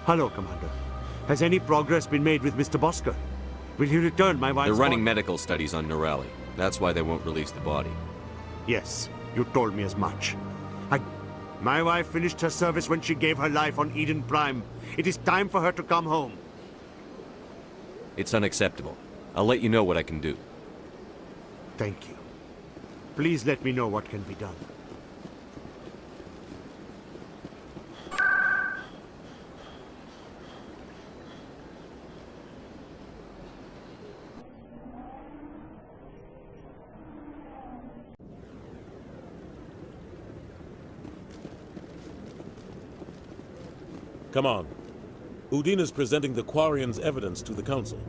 Hello, Commander. Has any progress been made with Mr. Bosker? Will he return my wife's They're running body? medical studies on Nirali. That's why they won't release the body. Yes, you told me as much. My wife finished her service when she gave her life on Eden Prime. It is time for her to come home. It's unacceptable. I'll let you know what I can do. Thank you. Please let me know what can be done. Come on. Udine is presenting the Quarian's evidence to the Council.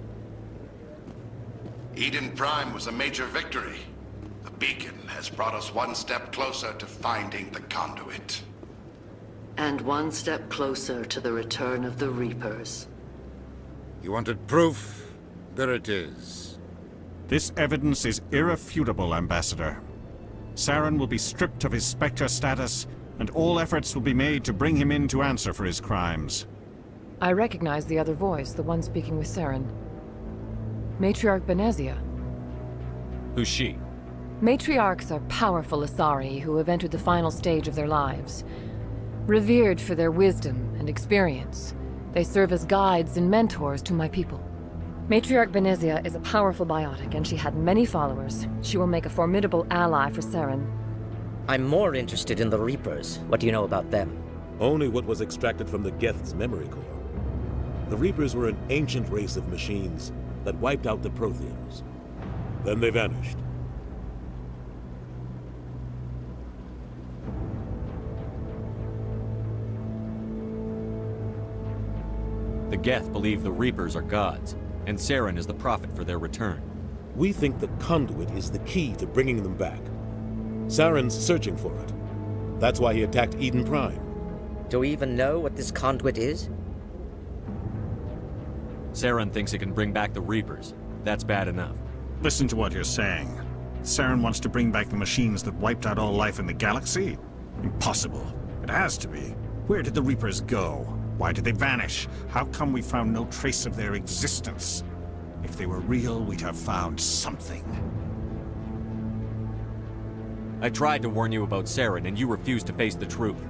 Eden Prime was a major victory. The beacon has brought us one step closer to finding the conduit. And one step closer to the return of the Reapers. You wanted proof? There it is. This evidence is irrefutable, Ambassador. Saren will be stripped of his Spectre status, and all efforts will be made to bring him in to answer for his crimes. I recognize the other voice, the one speaking with Saren. Matriarch Benezia. Who's she? Matriarchs are powerful Asari who have entered the final stage of their lives. Revered for their wisdom and experience, they serve as guides and mentors to my people. Matriarch Benezia is a powerful biotic, and she had many followers. She will make a formidable ally for Saren. I'm more interested in the Reapers. What do you know about them? Only what was extracted from the Geth's memory core. The Reapers were an ancient race of machines that wiped out the Protheans. Then they vanished. The Geth believe the Reapers are gods, and Saren is the prophet for their return. We think the conduit is the key to bringing them back. Saren's searching for it. That's why he attacked Eden Prime. Do we even know what this conduit is? Saren thinks it can bring back the Reapers. That's bad enough. Listen to what you're saying. Saren wants to bring back the machines that wiped out all life in the galaxy? Impossible. It has to be. Where did the Reapers go? Why did they vanish? How come we found no trace of their existence? If they were real, we'd have found something. I tried to warn you about Saren, and you refused to face the truth.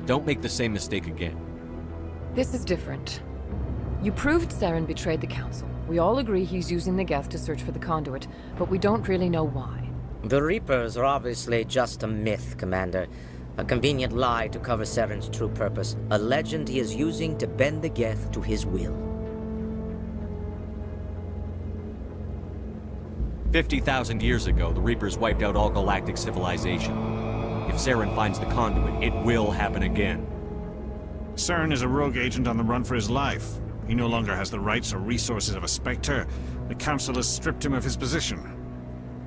Don't make the same mistake again. This is different. You proved Saren betrayed the Council. We all agree he's using the Geth to search for the conduit, but we don't really know why. The Reapers are obviously just a myth, Commander. A convenient lie to cover Saren's true purpose. A legend he is using to bend the Geth to his will. 50,000 years ago, the Reapers wiped out all galactic civilization. If Saren finds the conduit, it will happen again. Saren is a rogue agent on the run for his life. He no longer has the rights or resources of a Spectre. The Council has stripped him of his position.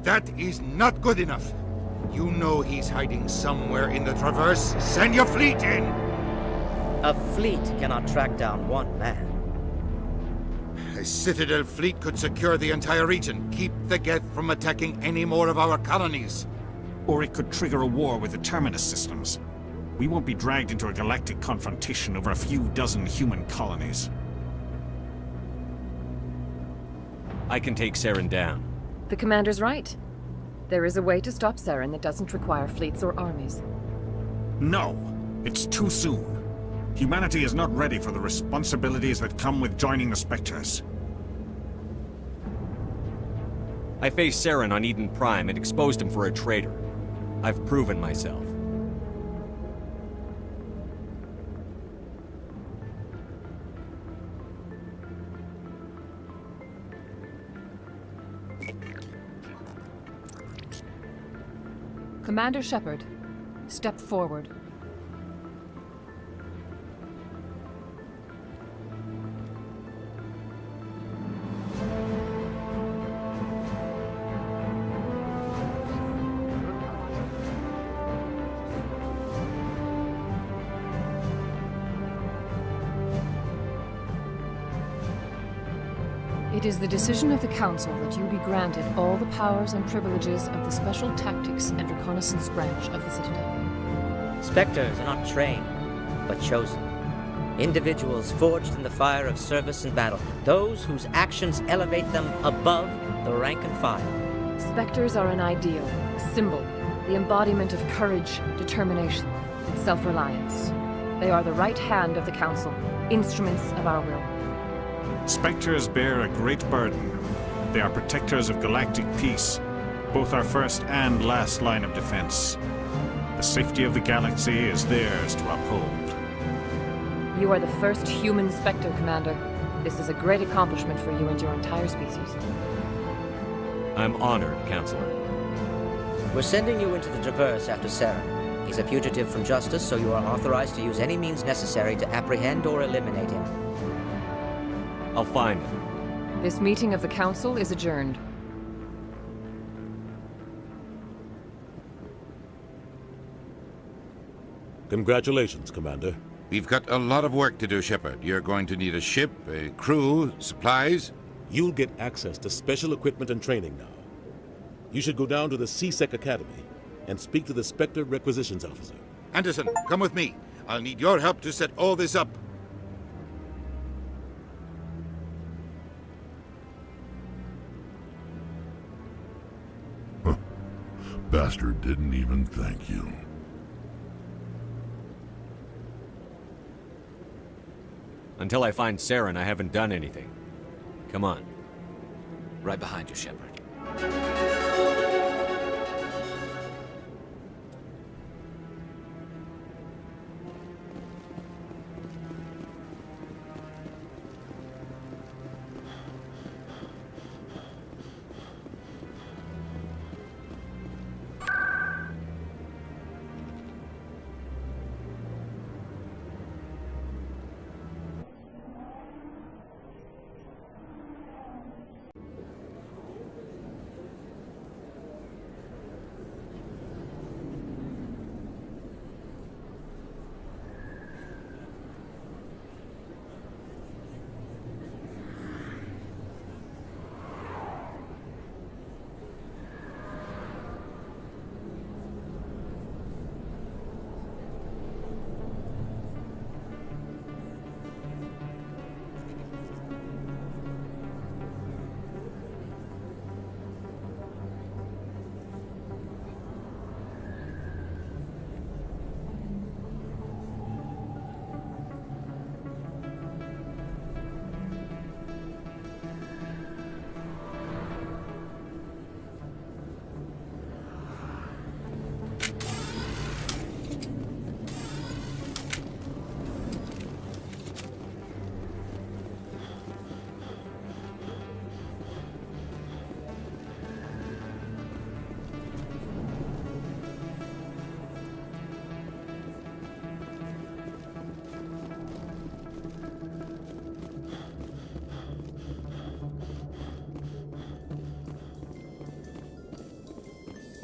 That is not good enough. You know he's hiding somewhere in the Traverse. Send your fleet in! A fleet cannot track down one man. A Citadel fleet could secure the entire region, keep the Geth from attacking any more of our colonies. Or it could trigger a war with the Terminus systems. We won't be dragged into a galactic confrontation over a few dozen human colonies. I can take Saren down. The commander's right. There is a way to stop Saren that doesn't require fleets or armies. No, it's too soon. Humanity is not ready for the responsibilities that come with joining the Spectres. I faced Saren on Eden Prime and exposed him for a traitor. I've proven myself. Commander Shepard, step forward. It is the decision of the Council that you be granted all the powers and privileges of the Special Tactics and Reconnaissance branch of the Citadel. Spectres are not trained, but chosen. Individuals forged in the fire of service and battle. Those whose actions elevate them above the rank and file. Spectres are an ideal, a symbol, the embodiment of courage, determination, and self-reliance. They are the right hand of the Council, instruments of our will. Spectres bear a great burden. They are protectors of galactic peace, both our first and last line of defense. The safety of the galaxy is theirs to uphold. You are the first human Spectre, Commander. This is a great accomplishment for you and your entire species. I'm honored, Counselor. We're sending you into the Traverse after Saren. He's a fugitive from justice, so you are authorized to use any means necessary to apprehend or eliminate him. I'll find him. This meeting of the Council is adjourned. Congratulations, Commander. We've got a lot of work to do, Shepard. You're going to need a ship, a crew, supplies. You'll get access to special equipment and training now. You should go down to the CSEC Academy and speak to the Spectre Requisitions Officer. Anderson, come with me. I'll need your help to set all this up. Bastard didn't even thank you. Until I find Saren, I haven't done anything. Come on. Right behind you, Shepard.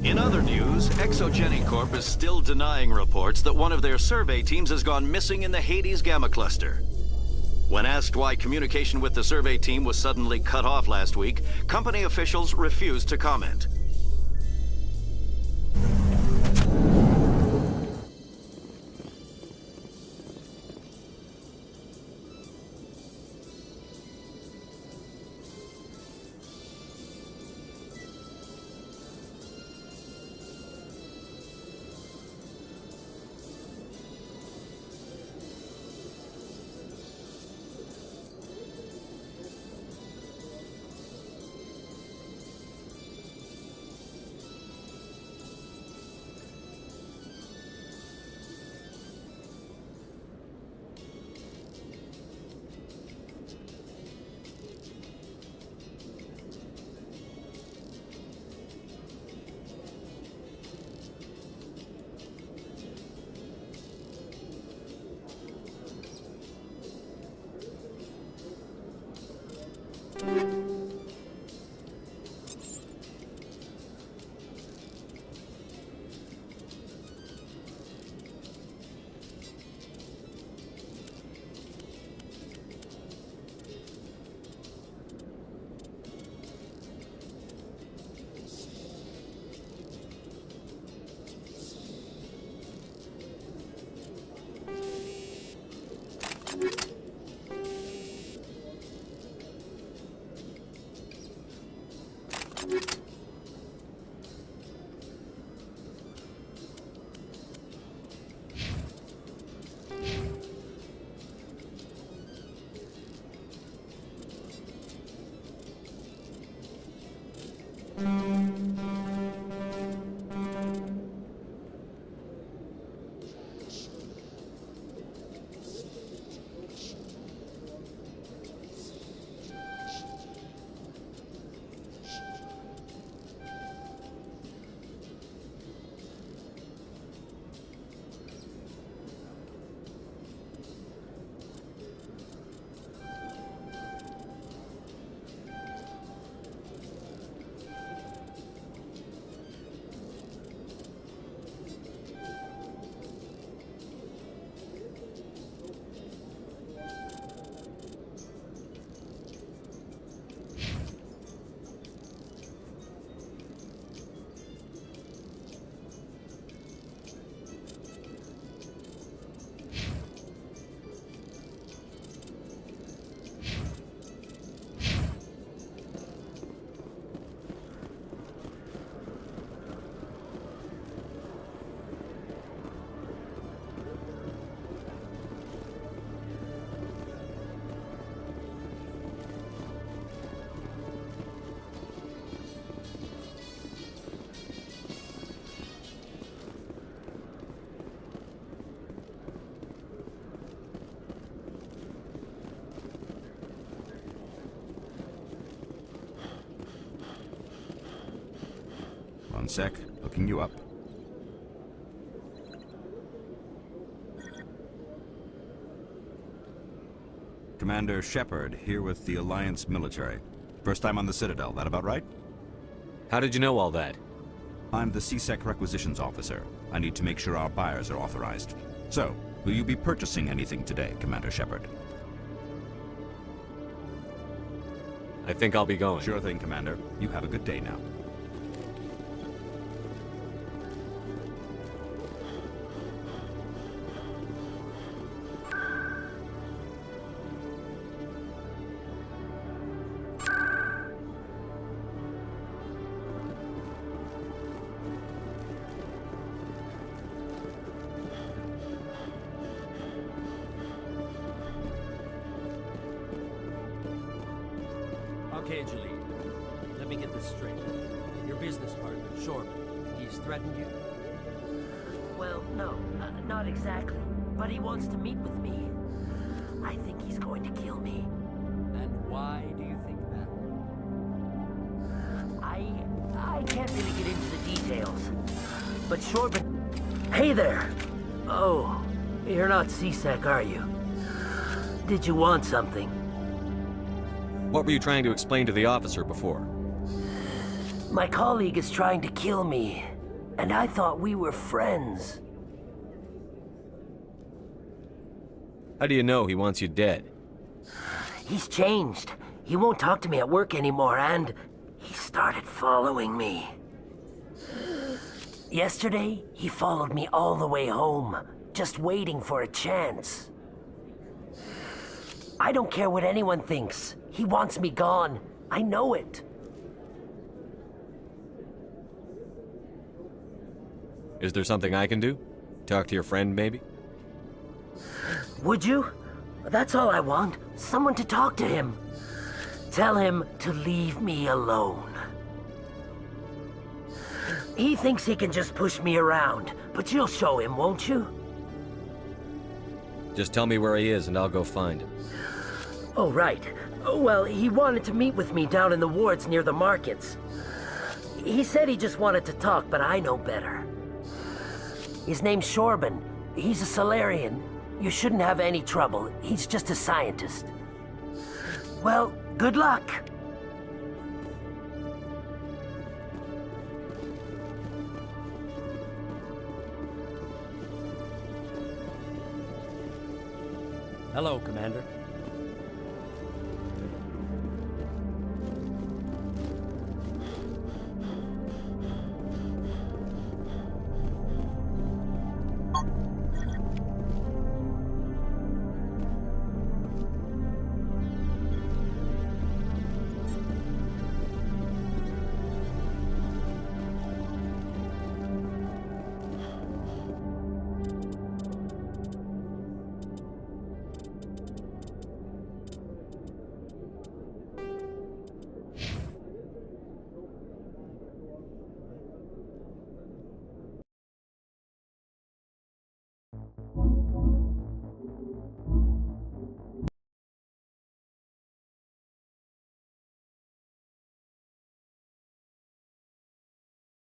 In other news, Exogeny Corp is still denying reports that one of their survey teams has gone missing in the Hades Gamma Cluster. When asked why communication with the survey team was suddenly cut off last week, company officials refused to comment. One sec, hooking you up. Commander Shepard, here with the Alliance military. First time on the Citadel, that about right? How did you know all that? I'm the CSEC requisitions officer. I need to make sure our buyers are authorized. So, will you be purchasing anything today, Commander Shepard? I think I'll be going. Sure thing, Commander. You have a good day now. Okay, Julie. Let me get this straight. Your business partner, Shorman, he's threatened you? Well, no, not exactly. But he wants to meet with me. I think he's going to kill me. And why do you think that? I can't really get into the details. But Shorman... Hey there! Oh, you're not CSEC, are you? Did you want something? What were you trying to explain to the officer before? My colleague is trying to kill me, and I thought we were friends. How do you know he wants you dead? He's changed. He won't talk to me at work anymore, and he started following me. Yesterday, he followed me all the way home, just waiting for a chance. I don't care what anyone thinks. He wants me gone. I know it. Is there something I can do? Talk to your friend, maybe? Would you? That's all I want. Someone to talk to him. Tell him to leave me alone. He thinks he can just push me around, but you'll show him, won't you? Just tell me where he is and I'll go find him. Oh, right. Well, he wanted to meet with me down in the wards near the markets. He said he just wanted to talk, but I know better. His name's Shorban. He's a Solarian. You shouldn't have any trouble. He's just a scientist. Well, good luck. Hello, Commander.